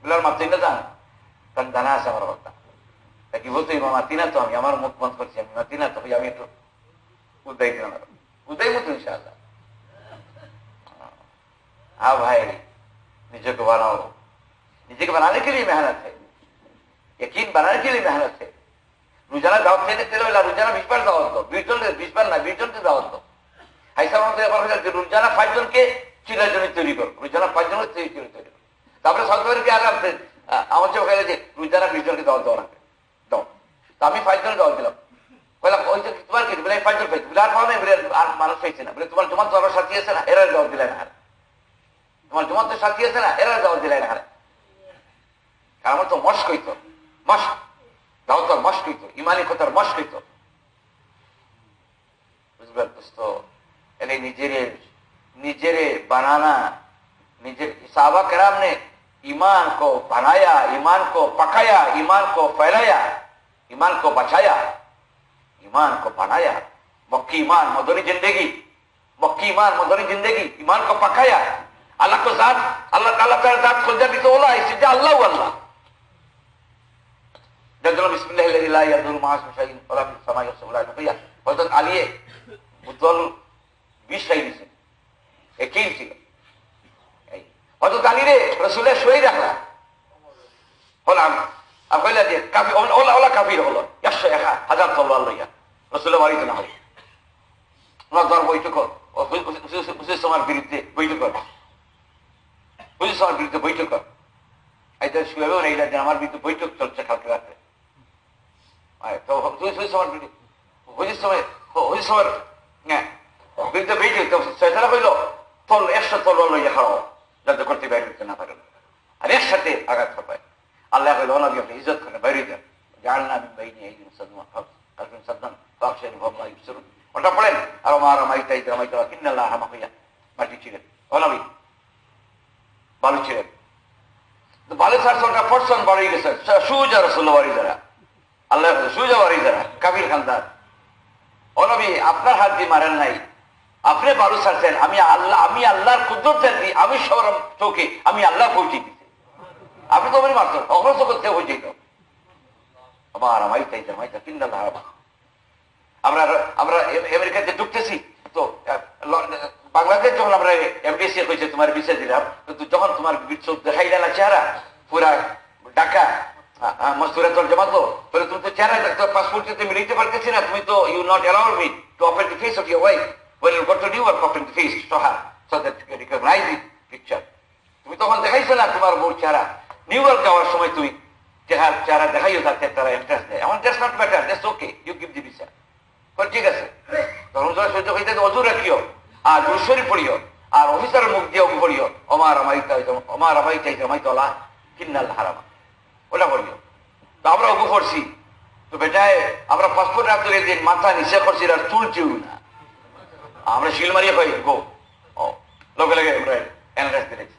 বলার মাত্রই না জান, তার জানা আছে আমার কথা গিবত হইব। মাতি না তো আমি, আমার মুখ বন্ধ করছি, আমি মাতি না তো, আমি একটু উদ্দায়ী দিলাম, উদ্দায়ী মতো ইনশাআল্লাহ। हाँ भाई, निजे को बनाओ, निजे को बनाने के लिए मेहनत है, यकीन बनाने के लिए मेहनत है। रोजाना दावत देने तेरे वाला रोजाना 20 बार दावत दो, 20 बार ना 20 जन के दावत दो। ऐसा होता है रोजाना 5 जन के চিলার জন্য তৈরি করো, রোজানা 5 জনের তৈরি করো। তারপরে সরকারের কি আর আমার চেয়ে ওখানে যে রোজানা 20 জনকে দাওয়াত দেওয়া লাগবে, দাও। তো আমি 5 জনকে দাওয়াত দিলাম। বললাম ওই যে তোমার কি বলে 5 জন পেয়েছি, বলে আর পাওয়া নেই, বলে আর মানুষ পেয়েছে না। বলে তোমার জমা তো আবার সাথী আছে না, এরা দাওয়াত দিলে না, তোমার জমা তো সাথী আছে না, এরা দাওয়াত দিলে না। আমার তো মস্ক হইতো, মস্ক দাওয়াতর মস্ক হইতো, ইমানি কথার মস্ক হইতো। বুঝবেন দোস্তো, এলে নিজেরে बनाना, निजे साहबा कराम ने ईमान को बनाया, ईमान को पकाया, ईमान को फैलाया, ईमान को बचाया, ईमान को बनाया। मक्की ईमान मदनी जिंदगी, मक्की ईमान मदनी जिंदगी, ईमान को पकाया। अल्लाह को जात, अल्लाह ताला का जात खुल जाती तो बोला इससे अल्लाह अल्लाह जल्द बिस्मिल्लाह ला यदुर मास मुशाइन वला फिस समाई वला नबिया। हजरत আলী বুতল 20 সাই দিয়েছেন, একই ছিল। এই হযরত আলী রে রাসূলের শহীদ রাখলা হলাম, আর কইলা যে কাফি ওলা কাফির হলো 100,000 তলোয়ার লইয়া রাসূলের বাড়িতে না হয়। ওরা দর বৈঠক হুজুর সমার বিরুদ্ধে বৈঠক করে, হুজুর সমার বিরুদ্ধে বৈঠক করে। এইটা শুয়েও নেইলা যে আমার বিরুদ্ধে বৈঠক চলছে কালকে রাতে। তো হুজুর সমার বিরুদ্ধে হুজুর সময় বিরুদ্ধে বৈঠক সেটা হইল তল 100 তলোয়ার লইয়া খাওয়া, যাতে করতে বাইরে হতে না পারেন, আর একসাথে আঘাত পায়। আল্লাহ কইল নবী আপনি ইজ্জত করে বাইরে যান, জাননা মিন বাইনি আইদিন সাদমা আলফিন সাদমান ফাকশানি ভাবা ইসরুন। ওটা পড়েন। আর আমার মাইতাই মাইতা ইন্নাল্লাহ হামাকিয়া, মাটি ছিলেন ও নবী, বালু ছিলেন। তো বালু সারসনটা পড়ছেন, বাড়ি গেছেন সুজা রাসূলুল্লাহ বাড়ি যারা, আল্লাহ সুজা বাড়ি যারা কাফির খানদার। ও নবী আপনার হাত দিয়ে মারেন নাই, আপনি বালু ছাড়ছেন, আমি আল্লাহর কুদরত জানি, আমি সরম চোখে আমি আল্লাহ পৌঁছে দিতে, আপনি তো আমি মারতেন অগ্রস করতে হয়ে যেত। আমার মাইতাই মাইতা কিন্দাল হারামা। আমরা আমেরিকাতে ঢুকতেছি তো বাংলাদেশ যখন আমরা এমবিসি হয়েছে তোমার ভিসা দিলাম, তো যখন তোমার দেখাই না চেহারা পুরা ঢাকা মজদুরাতল জমাতো, বলে তুমি তো চেহারা পাসপোর্ট তুমি নিতে পারতেছি না, তুমি তো you not allow me to open the face of your wife when you got to New York, open the face to her so that you can recognize the picture. তুমি তখন দেখাইছো না তোমার বউর চেহারা। নিউ ইয়র্ক যাওয়ার সময় তুমি চেহারা দেখাইও, যাতে তারা ইন্টারেস্ট দেয়। আমার that's not matter, that's okay, you give the visa. ঠিক আছে, তখন সহ্য হইতে অজু রাখিও, আর দুরশরী পড়িও, আর অফিসারের মুখ দিয়ে অগু পড়িও ওমার আমাই চাইতে আমাই তলা কিন্নাল হারামা, ওটা পড়িও। তো আমরা অগু করছি, তো বেটায় আমরা পাসপোর্ট রাখতে দিন মাথা নিচে করছি আর তুলছিও না, আমরা শিল মারিয়ে পাই গো লগে লগে আমরা অ্যানালাইজ করেছি।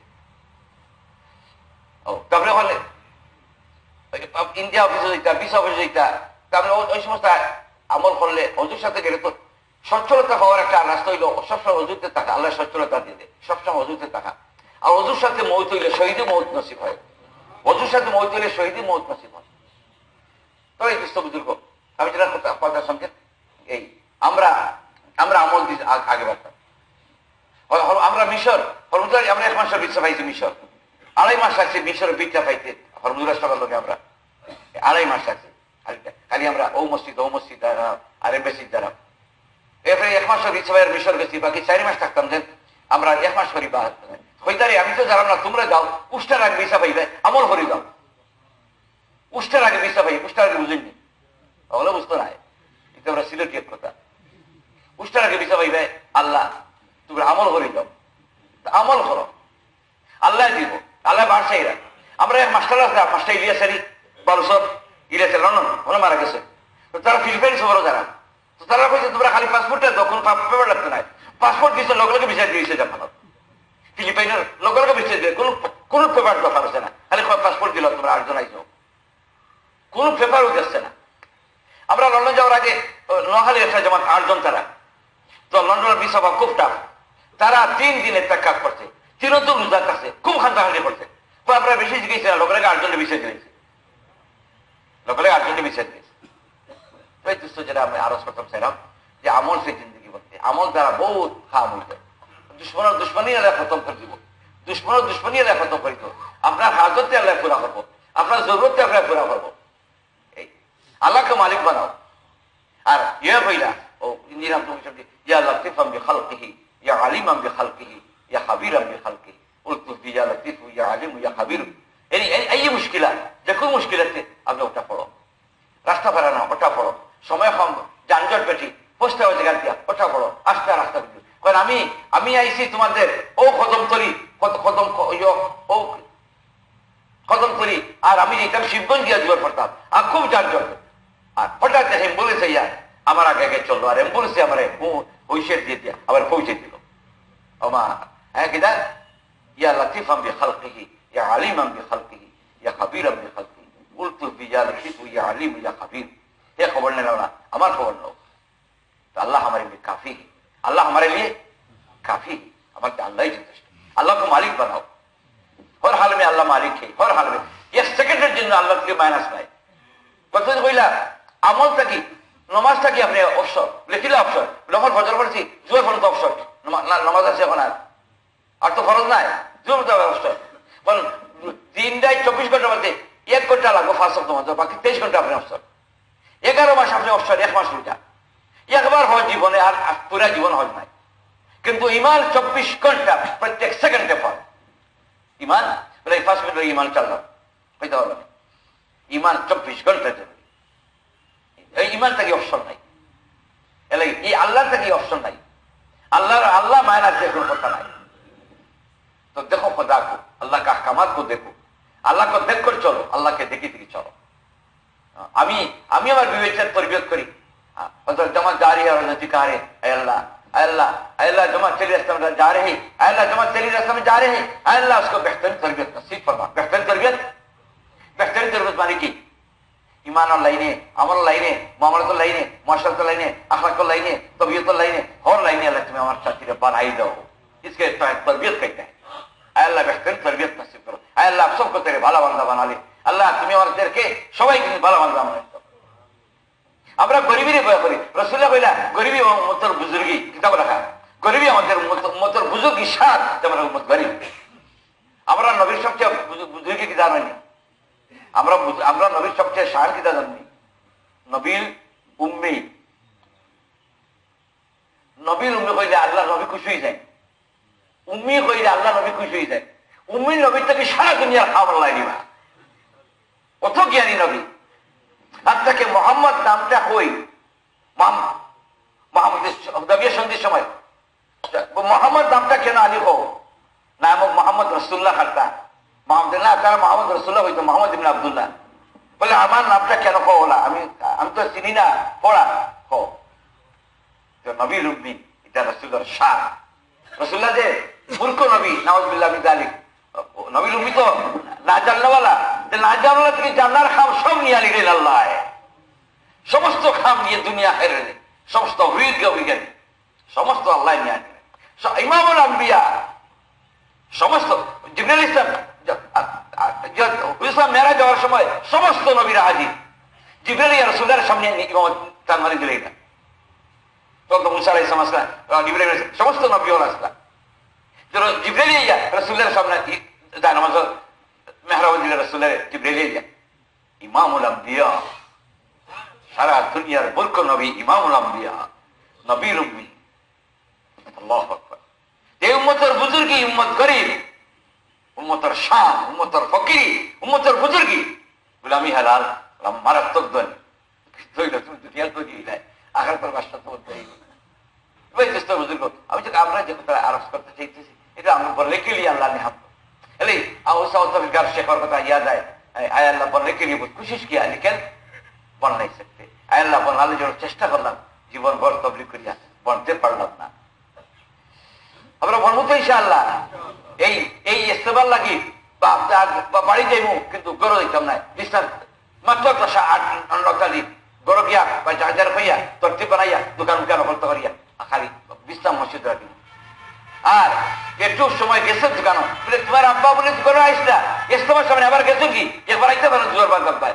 তারপরে হলে ইন্ডিয়া অফিসে যেটা, ভিসা অফিসে যেটা, তারপরে ওই সমস্ত আমল করলে অজুর সাথে গেলে তো সচ্ছলতা পাওয়ার একটা রাস্তা হইলো সবসময় অজুতে থাকা, আল্লাহ সচ্ছলতা দিয়ে দেয়, সবসময় অজুতে থাকা। আর অজুর সাথে মৌত হইলে শহীদে মৌত নসিব হয়। অজুর সাথে মৌত হলে শহীদই মৌত নসিব হয়। তো এই দুস্থ বুজুর্গ, আমি যেটা কথা সংকেত এই আমরা আমল দিয়ে আগে বাড়তাম। আমরা মিশর হরমুদুল্লাহ, আমরা 1 মাসের বিচ্ছা পাইছি মিশর, 2.5 মাস আছে মিশরের বিচ্ছা পাইতে হরমুদুল্লাহ সকাল লোকে আমরা 2.5 মাস আছে খালি আমরা ও মসজিদ দ্বারা আর এমবেসির দ্বারা। এরপরে 1 মাসের বিচ্ছা পাই মিশর গেছি, বাকি 4 মাস থাকতাম। যে আমরা 1 মাস করি বা হইতারে আমি তো জানাম না, তোমরা যাও উষ্টার আগে বিছা পাইবে আমল করি যাও। উষ্টার আগে বিছা পাই, উষ্টার আগে বুঝেননি ওগুলো বুঝতো না, এটা আমরা সিলেটি এক কথা। উষ্টার আগে বিছা পাইবে আল্লাহ, তোমরা আমল করে যাও, আমল করো, আল্লাহ দিব, আল্লাহ বাড়ছে। এরা আমরা এক মাস্টার আছে, মাস্টার ইলিয়াসারি বারোসর ইলিয়াস লন্ডন, ওরা মারা গেছে। তো তারা ফিলিপাইন্স বড় যারা, তো তারা কইছে তোমরা খালি পাসপোর্টে দাও, কোনো পেপার লাগতে নাই। পাসপোর্ট দিচ্ছে লগে লগে বিচার দিয়েছে জাপানত, ফিলিপাইনের লগে লগে বিচার দিয়ে কোনো পেপার দরকার হচ্ছে না, খালি পাসপোর্ট দিল তোমরা 8 জন আইছো, কোনো পেপারও দিচ্ছে না। আমরা লন্ডন যাওয়ার আগে নোয়াখালী একটা যেমন 8 জন তারা, তো লন্ডনের ভিসা খুব টাফ। তারা 3 দিন একটা কাজ করছে, 3 দিন রোজার কাছে খুব খান্তাখান্তি করছে। আপনারা বেশি জিজ্ঞেস লোকের 8 জনের বিষয় দিয়েছে, লোকের 8 জনের বিষয় দিয়েছে। এই দুস্থ যেটা আমি আরো প্রথম চাইলাম যে আমল সে জিন্দগি বলতে, আমল দ্বারা বহুত খাম হইতে, দুশ্মনী আল্লাহ খতম করে দিব, দুশ্মনী আল্লাহ খতম করে দিব। আপনার হাজতে আল্লাহ পুরা করবো, আপনার জরুরতে আল্লাহ পুরা করবো। এই আল্লাহকে মালিক বানাও। আর ইয়া হইলা ও নিরাম তুমি ইয়া লতিফাম বিখালকিহি ইয়া আলিমাম বিখালকিহি ইয়া খাবীরাম বিখালকিহি উলতুফ ইয়া লতিফ ইয়া আলিম ইয়া খাবীর। এই মুশকিলা, যে কোন মুশকিলাতে আপনি ওটা পড়ো, রাস্তা পারে না ওটা পড়ো, সময় কম, যানজট বেশি, পোস্টে হয়েছে গাড়ি দিয়া ওটা পড়ো, আস্তে রাস্তা বেশি। কারণ আমি আইসি তোমাদের ও কদম তরি, আর আমি যেতাম শিবগঞ্জ গিয়া জোর পড়তাম, আর খুব যানজট। আর হঠাৎ অ্যাম্বুলেন্স ইয়া আমার আগে আগে চললো, আর অ্যাম্বুলেন্সে আমার হুইসের দিয়ে দিয়া আবার পৌঁছে দিল। আমার হ্যাঁ কিনা ইয়া লতিফাম বিখালকিহি ইয়া আলিমাম বিখালকিহি ইয়া খাবীরাম বিখালকিহি উলতুফ ইয়া লতিফ ইয়া আলিম ইয়া খাবীর। এ খবর নিলাম না, আমার খবর নাও। तो अल्लाह हमारे लिए काफी है, अल्लाह हमारे लिए काफी है, हमारे अल्लाह ही যথেষ্ট। अल्लाह को मालिक बनाओ, हर हाल में अल्लाह मालिक है, हर हाल में। एक सेकंडेर জন্য আল্লাহ থেকে মাইনাস নাই। কতদিন কইলা আমলটা কি, নামাজটা কি আপনি অবসর লিখিলে অবসর, যখন ফজর পড়ছি জোর পর্যন্ত অবসর, নামাজ আছে এখন আর তো ফরজ নাই, জোর পর্যন্ত অবসর। কারণ 24 ঘন্টার মধ্যে 1 ঘন্টা লাগবে ফার্স্ট অফ নামাজ, বাকি 23 ঘন্টা আপনি অবসর। 11 মাস আপনি অবসর, 1 মাস উল্টা। একবার হয় জীবনে, আর পুরা জীবন হয় নাই। কিন্তু ইমান 24 ঘন্টা, প্রত্যেক সেকেন্ডে ফল। ইমান বলে 5 মিনিট ইমান চাললাম হইতে হবে না, ইমান 24 ঘন্টা জরুরি। এই ইমান থেকে অপশন নাই, এই আল্লাহ থেকে অপশন নাই। আল্লাহ মায়নার যে কোনো কথা নাই। তো দেখো খোদা को, अल्लाह का अहकामात को देखो, अल्लाह को देख कर चलो, अल्लाह के देखी देखी चलो। আমি আমার বিবেচনার তরবিয়ত করি, जमात जा रही है और नजीक आ रहे, अल्लाह अल्लाह अल्लाह जमात चली रास्ते में जा रही, अल्लाह जमात चली रास्ते में जा रहे हैं, अल्लाह उसको बेहतरीन तरबियत नसीब फरमा। बेहतरीन तरबियत मानी की ईमान लाइने, अमल लाइने, मामलत लाइने, माशरत लाइने, अखलाक लाइने, तबीयत लाइने, और लाइने अल्लाह तुम्हें हमारे साथी ने बनाई दो। इसके तरबियत कहते हैं। अल्लाह बेहतरीन तरबियत नसीब करो, अल्लाह सबको तेरे भाला बंदा बना ले, अल्लाह तुम्हें और तेरे के सबाई के भाला बंदा बना। আমরা গরিবীরে ভয় করি। রাসূলুল্লাহ কইলা গরিবী ও উম্মতের বুজুর্গি কিতাব রাখা, গরিবী আমাদের উম্মতের বুজুর্গি শান, যেমন উম্মত গরিব। আমরা নবীর সবচেয়ে বুজুর্গি কি জানেন? আমরা নবীর সবচেয়ে শান কি জানেন? নবীর উম্মি, নবীর উম্মি কইলে আল্লাহ নবী খুশি হয়ে যায়, উম্মি কইলে আল্লাহ নবী খুশি হয়ে যায়। উম্মি নবীর থেকে সারা দুনিয়ার খাবার লাগবে না, অত জ্ঞানী নবী। আপনাকে মোহাম্মদ নামটা কই, মোহাম্মদের সন্ধির সময় মোহাম্মদ নামটা কেন আলী হো না, মোহাম্মদ রসুল্লাহ খাতা মোহাম্মদ না, তারা মোহাম্মদ রসুল্লাহ হইতো মোহাম্মদ ইবনে আব্দুল্লাহ। বলে আমার নামটা কেন কো ওলা, আমি তো চিনি না, পড়া হো নবীর উম্মি, এটা রসুল্লাহর শান। রসুল্লাহ যে মূর্খ নবী, নাউজুবিল্লাহ মিন যালিক। নবীর উম্মি তো না জানলাওয়ালা, না জানলা থেকে জানার খাম সব নিয়ে আলি গেল আল্লাহ, সমস্ত খাম নিয়ে দুনিয়া হেরে, সমস্ত অভিজ্ঞানী সমস্ত আল্লাহ নিয়ে আনলেন। ইমামুল আম্বিয়া সমস্ত জিবরাইল ইসলাম ইসলাম মেরাজ যাওয়ার সময় সমস্ত নবীরা হাজির, জিবরাইল ইয়া রাসূলুল্লাহর সামনে ইমামত তানমানি দিলেন না। তখন মুসা আলাইহিস সালাম আসলেন, জিবরাইল সমস্ত নবী হল আসলেন, জিবরাইল ইয়া রাসূলুল্লাহর সামনে যায় নামাজ মেহরাব দিলেন রাসূলুল্লাহ জিবরাইল ইয়া ইমামুল আম্বিয়া, সারা দুনিয়ার বরক নবী, ইমামুল আম্বিয়া, নবীর উম্মি। আল্লাহু আকবার। এই উম্মতের বুজুর্গি, উম্মত গরিব, উম্মতের শান, উম্মতের ফকিরি, উম্মতের বুজুর্গি, গোলামি হালাল, মারাত্মক ধনী। তুমি দুনিয়ার তৈরি নাই, আখার পর বাসটা তো বলতেই বুজুর্গ। আমি যে আমরা যে কথা আরজ করতে চাইতেছি, এটা আমরা বললে কে লিয়ে আল্লাহ নিহাম এলে আউসাউদ্দার শেখার কথা ইয়াদ আয়, আয় আল্লাহ বললে কে লিয়ে কোশিশ কিয়া লিখেন বল নাই सकते, আয় আল্লাহ বলালে জন্য চেষ্টা করলাম, জীবন ভর তবলিগ করিয়া বলতে পারলাম না। আমরা বলবো তো ইনশাআল্লাহ এই এই ইস্তেমার লাগি বা বাড়ি যাইবো, কিন্তু গরো দিতাম নাই বিশ্বাস মাত্র 8-9 দিন গরো গিয়া বা জাহাজার হইয়া তরতিব বানাইয়া দোকান উকান করতে করিয়া খালি বিশ্রাম মসজিদ রাখি। আর একটু সময় গেছে দোকানো বলে তোমার আব্বা বলে দোকানে আইস না, ইস্তেমার সামনে আবার গেছো কি একবার আইতে পারো জোর বান্ধব ভাই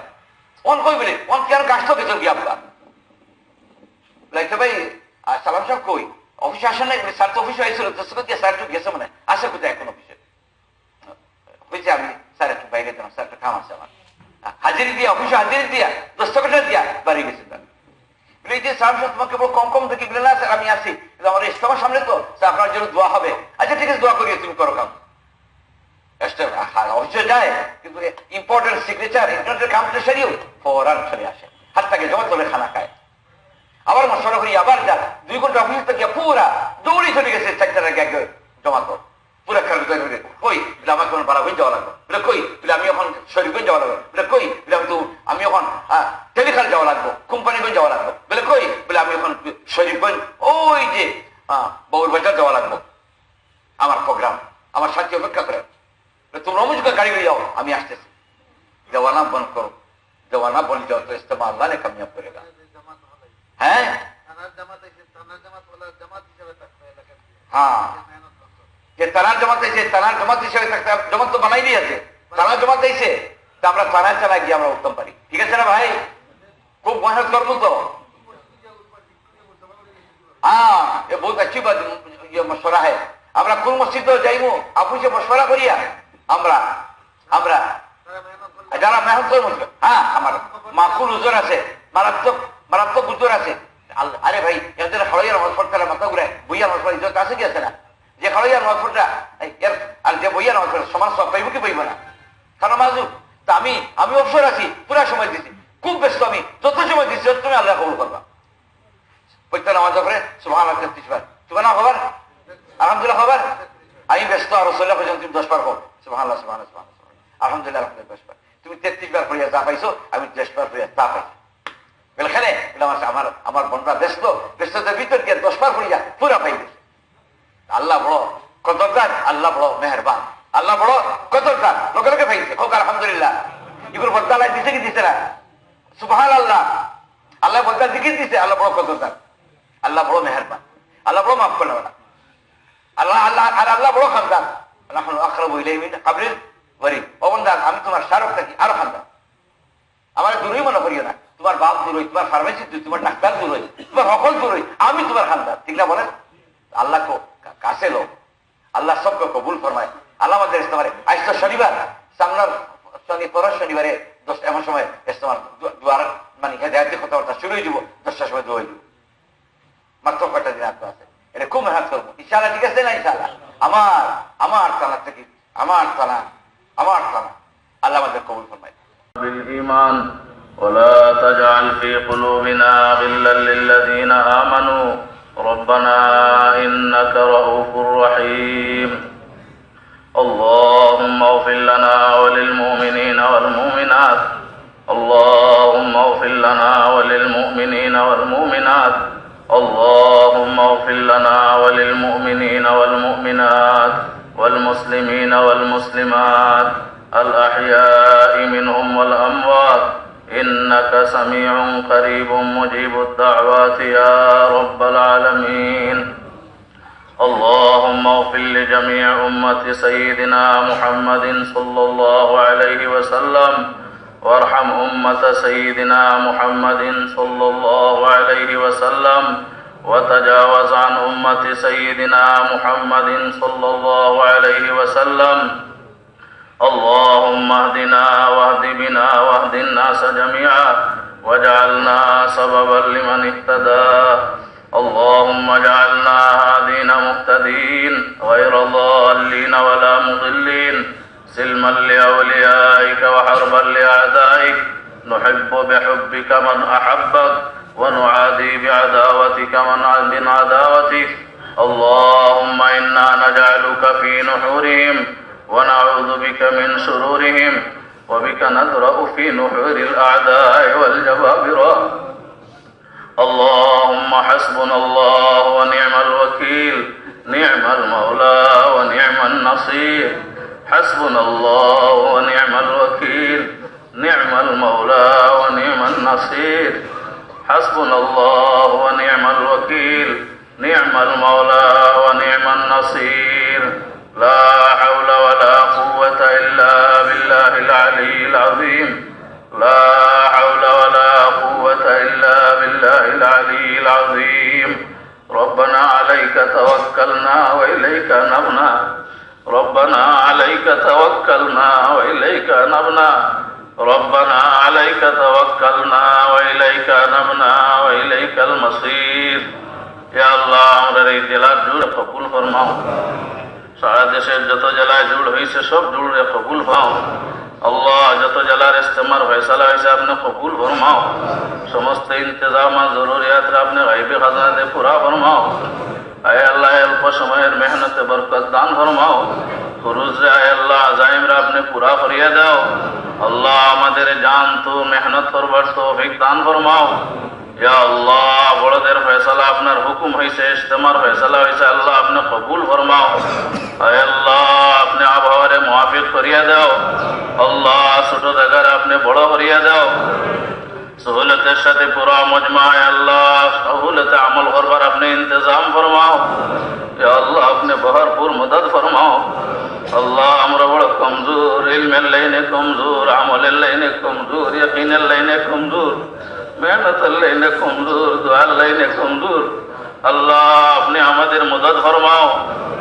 অন কই বলে অন কেন গাছতো গেছো কি আব্বা লাইতে ভাই সালাম সাহেব কই অফিসে আসেন নাই? স্যার তো অফিসে আইছিল, স্যার একটু গেছে মানে আসে কোথায় এখন অফিসে হয়েছে, আমি স্যার একটু বাইরে দিলাম, স্যার একটা কাম আছে আমার, হাজিরি দিয়া অফিসে হাজিরি দিয়া 10 টাকা দিয়া বাড়ি গেছে। বলে যে স্যার তোমাকে বড় কম কম দেখি বলে না স্যার আমি আসি, আমার ইস্তেমার সামনে তো স্যার আপনার জন্য দোয়া হবে। আচ্ছা ঠিক আছে দোয়া করিয়ে তুমি করো কাম। অফিসে যায় কিন্তু ইম্পর্টেন্ট সিগনেচার ইন্টারনেটের কামটা সেরিও ফৌরান চলে আসে, হাতটাকে জমা তোলে খানা খায়, আবার মশলা করি আবার যা 2 ঘন্টা অফিস থেকে পুরা দৌড়ি চলে গেছে 4টার আগে জমা কর পুরা খেলা কই বলে আমাকে এখন বারাগঞ্জ যাওয়া লাগবে, বলে কই বলে আমি এখন শরীফগঞ্জ যাওয়া লাগবে, বলে কই বলে আমি এখন টেলিখাল যাওয়া লাগবো, কোম্পানিগঞ্জ যাওয়া লাগবো, বলে কই বলে আমি এখন শরীফগঞ্জ ওই যে বউর বাজার যাওয়া লাগবো, আমার প্রোগ্রাম আমার সাথে অপেক্ষা করে, তোমরা মুঝকে গাড়ি করে যাও আমি আসতেছি। দেওয়ানা বন্ধ করো, দেওয়ানা বন যাও তো ইস্তেমা আল্লাহ ने कामयाब करेगा। হ্যাঁ হ্যাঁ যে তানার জমাত দিয়েছে, তানার জমাত হিসেবে থাকতে জমাত তো বানাই দিয়েছে, তানার জমাত দিয়েছে তা আমরা তানায় চালাই গিয়ে আমরা উত্তম পারি, ঠিক আছে না ভাই? খুব মেহনত করবো তো। হ্যাঁ ये बहुत अच्छी बात ये मशवरा है। আমরা কোন মসজিদে যাইবো অফিসে মশওয়ারা করিয়া আমরা আমরা যারা মেহনত করবো। হ্যাঁ আমার মাকুল হুজুর আছে, মারাত্মক মারাত্মক হুজুর আছে। আরে ভাই এদের হড়াইয়ার হসপিটালে মাথা ঘুরায়, বইয়ার হসপিটাল ইজ্জত আছে কি আছে না? যে হড়াইয়ার হসপিটালটা এর আর যে বইয়ার হসপিটাল সমাজ সব পাইব কি পাইব না? কারণ মাজু তা আমি অবসর আছি, পুরা সময় দিছি, খুব ব্যস্ত, আমি যত সময় দিচ্ছি তুমি আল্লাহ কবুল করবা। প্রত্যেক নামাজ করে সুবহানাল্লাহ 33 বার, সুবহানাল্লাহ খবর আলহামদুলিল্লাহ খবর, আমি ব্যস্ত আর রাসূলুল্লাহ পর্যন্ত তুমি 10 বার করো সুবহানাল্লাহ সুবহানাল্লাহ সুবহানাল্লাহ আলহামদুলিল্লাহ 10 বার, তুমি 33 বার করিয়া যা পাইছো আমি 10 বার করিয়া তা পাইছি। এখানে আমার বন্ধা ব্যস্ত, ব্যস্ততার ভিতর দিয়ে 10 বার করিয়া পুরা পাই গেছে। আল্লাহ বড় কদরদার, আল্লাহ বড় মেহেরবান, আল্লাহ বড় কদরদার, লোকে লোকে পাইছে হোক আলহামদুলিল্লাহ। এগুলো বলতে আল্লাহ দিছে কি দিছে না? সুবহানাল্লাহ, আল্লাহ বলতে দিকে দিছে, আল্লাহ বড় কদরদার, আল্লাহ বড় মেহেরবান, আল্লাহ বড় মাফ করলে আল্লাহ আল্লাহ আর আল্লাহ বড় খানদান, আকরাবু ইলাইহি মিন হাবলিল ওয়ারিদ। ও বান্দা আমি তোমার শারক থাকি আরো খানদান, আমার দূরই মনে করিও না, তোমার বাপ দূর হই, তোমার ফার্মেসি দূর, তোমার ডাক্তার দূর হই, তোমার সকল দূর হই, আমি তোমার খানদান, ঠিক না বলেন? আল্লাহ কাছে লোক, আল্লাহ সবকে কবুল ফরমায়। আল্লাহ আমাদের ইস্তেমারে আজ তো শনিবার, সামনের পরের শনিবারে 10 এমন সময় ইস্তেমার দুয়ার মানে হেদায়েত কথাবার্তা শুরু হয়ে যাব, 10টার সময় দোয়া হয়ে যাব, মাত্র কয়টা দিন হাত আছে, এটা খুব মেহনত করবো ইনশাআল্লাহ, ঠিক আছে না? ইনশাআল্লাহ আমার তালা থেকে আমার তালা আল্লাহ আমাদের কবুল ফরমায়। بالإيمان ولا تجعل في قلوبنا غلا للذين آمنوا ربنا إنك رؤوف رحيم اللهم اغفر لنا وللمؤمنين والمؤمنات اللهم اغفر لنا وللمؤمنين والمؤمنات اللهم اغفر لنا وللمؤمنين والمؤمنات والمسلمين والمسلمات الأحياء منهم والأموات إنك سميع قريب مجيب الدعوات يا رب العالمين اللهم اغفر لجميع أمة سيدنا محمد صلى الله عليه وسلم وارحم أمة سيدنا محمد صلى الله عليه وسلم وتجاوز عن أمة سيدنا محمد صلى الله عليه وسلم اللهم اهدنا واهد بنا واهد الناس جميعا واجعلنا سببا لمن اهتدى اللهم اجعلنا هادين مهتدين غير ضالين ولا مضلين سلما لأوليائك وحربا لأعدائك نحب بحبك من أحبك ونعادي بعداوتك من عداوتك اللهم إنا نجعلك في نحورهم ونعوذ بك من شرورهم وبك ندرأ في نحور الأعداء والجبابرة اللهم حسبنا الله ونعم الوكيل نعم المولى ونعم النصير حسبنا الله ونعم الوكيل نعم المولى ونعم النصير حسبنا الله ونعم الوكيل نعم المولى ونعم النصير لا حول ولا قوة إلا بالله العلي العظيم لا حول ولا قوة إلا بالله العلي العظيم ربنا عليك توكلنا وإليك نبنا ربنا عليك توكلنا وإليك نبنا ربنا عليك توكلنا وإليك نبنا وإليك المصير يا الله আমাদের এই জেলার জুড়ে কবুল ফরমাও সারা দেশের যত জেলায় জুড় হয়েছে সব জুড়ে কবুল ফাও আল্লাহ যত জেলার ইস্তেমার ফয়সালা হয়েছে আপনি কবুল ফরমাও সমস্ত ইন্তজামাত জরুরিয়াত আপনি গাইবে খাজনাতে পুরা ফরমাও আয় আল্লাহ অল্প সময়ের মেহনতে বরকত দান ফরমাও খুরুজ রে আয় আল্লাহ আজাইমরা আপনি পুরা করিয়া দাও আল্লাহ আমাদের জান তো মেহনত করবার তৌফিক দান ফরমাও ইয়া আল্লাহ বড়দের ফয়সালা আপনার হুকুম হয়েছে ইস্তেমার ফয়সালা হয়েছে আল্লাহ আপনি কবুল ফরমাও আয় আল্লাহ আপনি আবহাওয়ারে মুআফিক করিয়া দাও আল্লাহ ছোট জায়গায় আপনি বড় করিয়া দাও সহুলতের সাথে পুরা মজমায় আল্লাহ সহুলতে আমল করবার আপনি ইন্তজাম ফরমাও ইয়া আল্লাহ আপনি ভরপুর মদদ ফরমাও আল্লাহ আমরা বড় কমজোর ইলমের লাইনে কমজোর আমলের লাইনে কমজোর ইয়াকিনের লাইনে কমজোর মেহনতের লাইনে কমজোর দুয়ার লাইনে কমজোর আল্লাহ আপনি আমাদের মদদ ফরমাও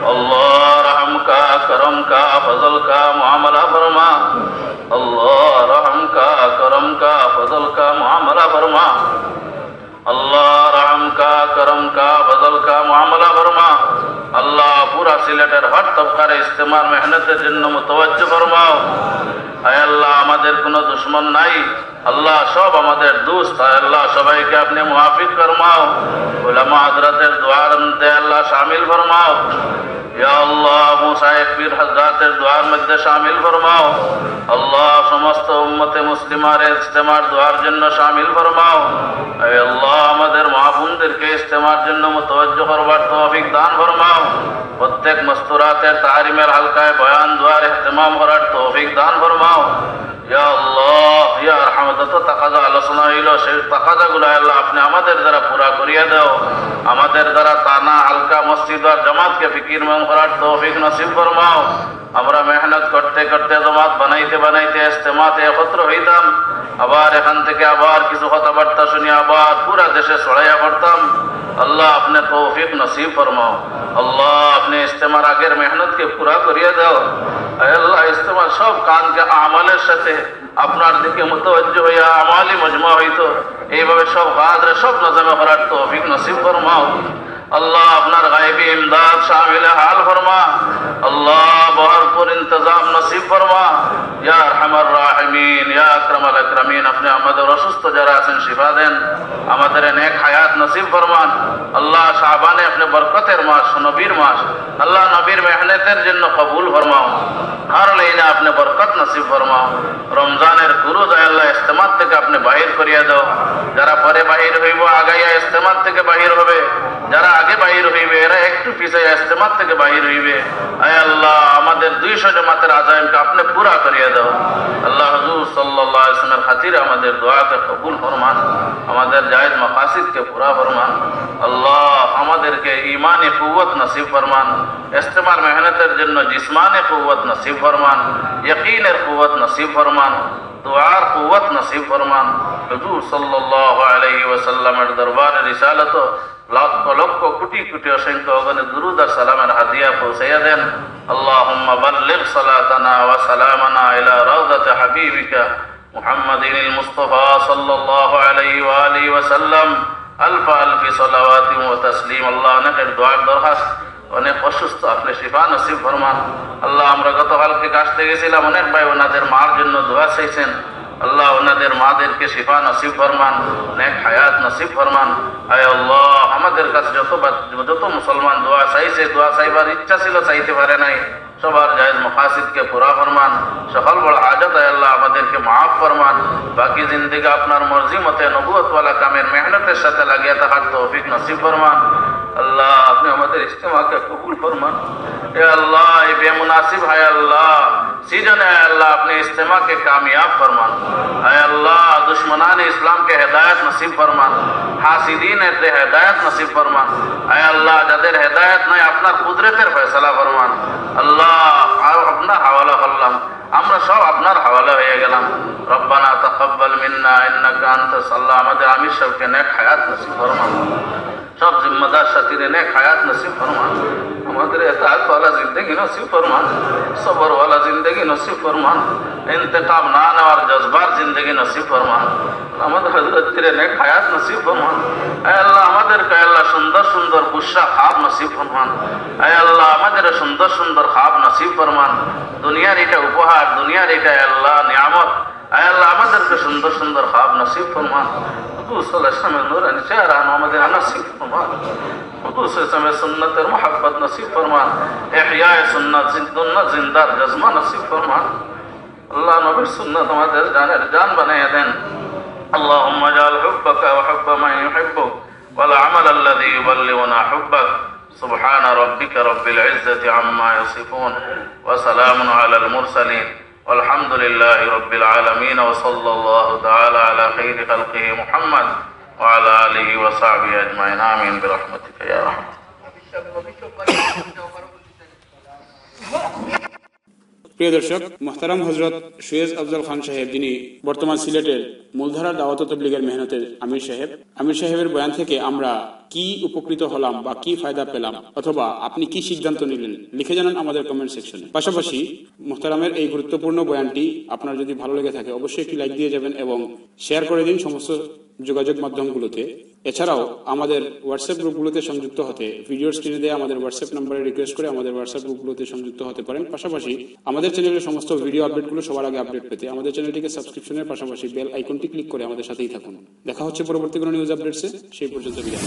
আল্লাহ রহম কা করম কা ফজল কা মুআমলা ফরমা আল্লাহ রহম কা করম কা ফজল কা মুআমলা ফরমা আল্লাহ রহম কা করম কা ফজল কা মুআমলা ফরমা আল্লাহ পুরা সিলেটের হর তবকার ইস্তেমার মেহনতের জন্য মুতওয়াজ্জহ ফরমাও আয় আল্লাহ আমাদের কোনো দুশমন নাই আল্লাহ সব আমাদের দোস্ত আল্লাহ সবাইকে আপনি মুআফিক ফরমাও উলামা হযরতের দুআর মধ্যে আল্লাহ শামিল ফরমাও ইয়া আল্লাহ মুসাইফ পীর হযরতের দুআর মধ্যে শামিল ফরমাও আল্লাহ সমস্ত উম্মতে মুসলিমার ইজতিমার দুআর জন্য শামিল ফরমাও আয় আল্লাহ আমাদের মাহবুবদেরকে ইজতিমার জন্য মুতওয়াজ্জহ করবার তৌফিক দান ফরমাও প্রত্যেক মস্তুরাতের তাহরিমের হালকায় বয়ান দুআর ইহতিমাম করার তৌফিক দান ফরমাও ইয়া আল্লাহ ইয়া আরহাম যত তাকাজা আলোচনা হইল সেই তাকাজাগুলো আল্লাহ আপনি আমাদের দ্বারা পুরা করিয়া দাও আমাদের দ্বারা তানা হালকা মসজিদ আর জামাতকে ফিকিরমন করার তৌফিক নসিব ফরমাও আমরা মেহনত করতে করতে জামাত বানাইতে বানাইতে ইজতিমাতে একত্র হইতাম আবার এখান থেকে আবার কিছু কথাবার্তা শুনি আবার পুরা দেশে ছড়াইয়া পড়তাম আল্লাহ আপনি তৌফিক নসিব ফরমাও আল্লাহ আপনি ইজতিমার আগের মেহনতকে পুরা করিয়া দাও আল্লাহ ইজতিমার সব কাজকে আমলের সাথে আপনার দিকে মুতওয়াজ্জহ হইয়া আমালি মজমা হইতো এইভাবে সব কাজরে সব নজমে করার তৌফিক নসিব ফরমাও আল্লাহ আপনার গায়বী ইমদাদ শামিল হাল ফরমা আল্লাহ ভরপুর ইন্তজাম নসিব ফরমা ইয়া আরহামার রাহিমিন ইয়া আকরামাল আকরামিন আপনি আমাদের অসুস্থ যারা আছেন শিফা দেন আমাদের নেক হায়াত নসিব ফরমান আল্লাহ শাবানে আপনি বরকতের মাস নবীর মাস আল্লাহ নবীর মেহনতের জন্য কবুল ফরমাও हर लाइने आपने बरकत नसीब फरमाओ रमजानेर कुरुज आल्लाह इस्तेमाल থেকে আপনি বাহির করিয়া দাও যারা পরে বাহির হইব আগাইয়া ইস্তেমাল থেকে বাহির হবে যারা আগে বাহির হইবে এরা একটু পিছাইয়া ইস্তেমাল থেকে বাহির হইবে আয় আল্লাহ আমাদের 200 জামাতের আজাইমকে আপনি পুরা করিয়া দাও আল্লাহ হুজুর সাল্লাল্লাহু আলাইহি ওয়াসাল্লামের খাতিরে আমাদের দোয়াকে কবুল ফরমান আমাদের জায়েজ মাকাসিদকে পুরা ফরমান আল্লাহ আমাদেরকে ইমানি কুওয়াত নসিব ফরমান, ইস্তেমার মেহনতের জন্য জিসমানি কুওয়াত নসিব ফরমান, ইয়াকিনের কুওয়াত নসিব ফরমান, দুআর কুওয়াত নসিব ফরমান। হুজুর সাল্লাল্লাহু আলাইহি ওয়াসাল্লামের দরবারে রিসালাত লক্ষ লক্ষ কোটি কোটি অসংখ্য অগণিত দুরূদ আর সালামের হাদিয়া পৌঁছাইয়া দেন। আল্লাহুম্মা বাল্লিগ সালাতানা ওয়া সালামানা ইলা রাউদাতি হাবিবিকা মুহাম্মাদিনিল মুস্তাফা সাল্লাল্লাহু আলাইহি ওয়া আলিহি ওয়াসাল্লাম আলফা আলফি সালাওয়াতি ওয়া তাসলিম। আল্লাহ অনেকের দোয়ার দরখাস্ত, অনেক অসুস্থ, আপনি শিফা নসিব ফরমান। আল্লাহ আমরা গতকালকে কাশতে গেছিলাম, অনেক ভাই ওনাদের মার জন্য দোয়া চাইছেন। আল্লাহ ওনাদের মাদেরকে শিফা নসিব ফরমান, নেক হায়াত নসিব ফরমান। আয় আল্লাহ আমাদের কাছে যত মুসলমান দোয়া চাইছে, দোয়া চাইবার ইচ্ছা ছিল চাইতে পারে নাই, সবার জায়েজ মাকাসিদকে পুরা ফরমান। সকল বড় হাজত আয় আল্লাহ আমাদেরকে মাফ ফরমান। বাকি জিন্দেগি আপনার মর্জি মতে নবুয়ত ওয়ালা কামের মেহনতের সাথে লাগিয়ে থাকার তৌফিক নসিব ফরমান। আল্লাহ আপনি আমাদের ইজতিমাকে কবুল ফরমান। এ আল্লাহ এই বেমুনাসিব হায় আল্লাহ সিজনে আল্লাহ আপনি ইজতিমাকে কামিয়াব ফরমান। হায় আল্লাহ দুশ্মনান ইসলাম के हिदायत नसीब फरमान, हासिदीन के हिदायत नसीब फरमान। हाय अल्लाह যাদের হিদায়াত নাই আপনার কুদরতের ফয়সালা ফরমান। আল্লাহ আপনার হাওয়ালা করলাম, আমরা সব আপনার হাওয়ালা হয়ে গেলাম। রব্বানা তাকাব্বাল মিন্না ইন্নাকা আনতাস আল্লাহ আমাদের আমির সবকে নেক হায়াত নসিব ফরমান, সব জিম্মেদার সাথীরে নেক হায়াত নসিব ফরমান। আমাদের এতাআত ওয়ালা জিন্দেগি নসিব ফরমান, সবর ওয়ালা জিন্দেগি নসিব ফরমান, ইন্তেকাম না নেওয়ার জজবার জিন্দেগি নসিব ফরমান। আমাদের হযরতের নেক হায়াত নসিব ফরমান। আয় আল্লাহ আমাদেরকে আল্লাহ সুন্দর সুন্দর বুশরা খাব নসিব ফরমান। আয় আল্লাহ আমাদের সুন্দর সুন্দর খাব নসিব ফরমান। দুনিয়ার এটা উপহার, দুনিয়ার এটা আল্লাহ নিয়ামত। আয় আল্লাহ আমাদেরকে সুন্দর সুন্দর খাব নসিব ফরমান। হুজুর সাল্লাল্লাহু আলাইহি ওয়াসাল্লামের নূরানি চেহারা আমাদের নসিব ফরমান। হুজুর সাল্লাল্লাহু আলাইহি ওয়াসাল্লামের সুন্নতের মুহাব্বত নসিব ফরমান। ইহয়ায়ে সুন্নাত সুন্নাত জিন্দার জজমা নসিব ফরমান। আল্লাহ নবীর সুন্নাত আমাদের জানের জান বানিয়ে দেন। اللهم اجعل حبك وحب من يحبك والعمل الذي يبلغنا حبك سبحان ربك رب العزة عما يصفون وسلام على المرسلين والحمد لله رب العالمين وصلى الله تعالى على خير خلقه محمد وعلى آله وصحبه أجمعين آمين برحمتك يا رحمن। প্রিয় দর্শক, মোহতারাম হযরত সৈয়দ আফজল খান সাহেব, যিনি বর্তমান সিলেটের মূলধারা দাওয়াত ও তাবলীগের মেহনতের আমির সাহেবের বয়ান থেকে আমরা কি উপকৃত হলাম বা কি ফায়দা পেলাম, অথবা আপনি কি সিদ্ধান্ত নিলেন, লিখে জানান আমাদের কমেন্ট সেকশনে। পাশাপাশি মোহতারামের এই গুরুত্বপূর্ণ বয়ানটি আপনার যদি ভালো লেগে থাকে অবশ্যই একটি লাইক দিয়ে যাবেন এবং শেয়ার করে দিন সমস্ত যোগাযোগ মাধ্যমগুলোতে। এছাড়াও আমাদের হোয়াটসঅ্যাপ গ্রুপগুলোতে সংযুক্ত হতে ভিডিওর স্ক্রিনে দেওয়া আমাদের হোয়াটসঅ্যাপ নম্বরে রিকোয়েস্ট করে আমাদের হোয়াটসঅ্যাপ গ্রুপগুলোতে সংযুক্ত হতে পারেন। পাশাপাশি আমাদের চ্যানেলের সমস্ত ভিডিও আপডেটগুলো সবার আগে আপডেট পেতে আমাদের চ্যানেলটিকে সাবস্ক্রিপশনের পাশাপাশি বেল আইকনটি ক্লিক করে আমাদের সাথেই থাকুন। দেখা হচ্ছে পরবর্তী কোনো নিউজ আপডেটসে, সেই পর্যন্ত বিদায়।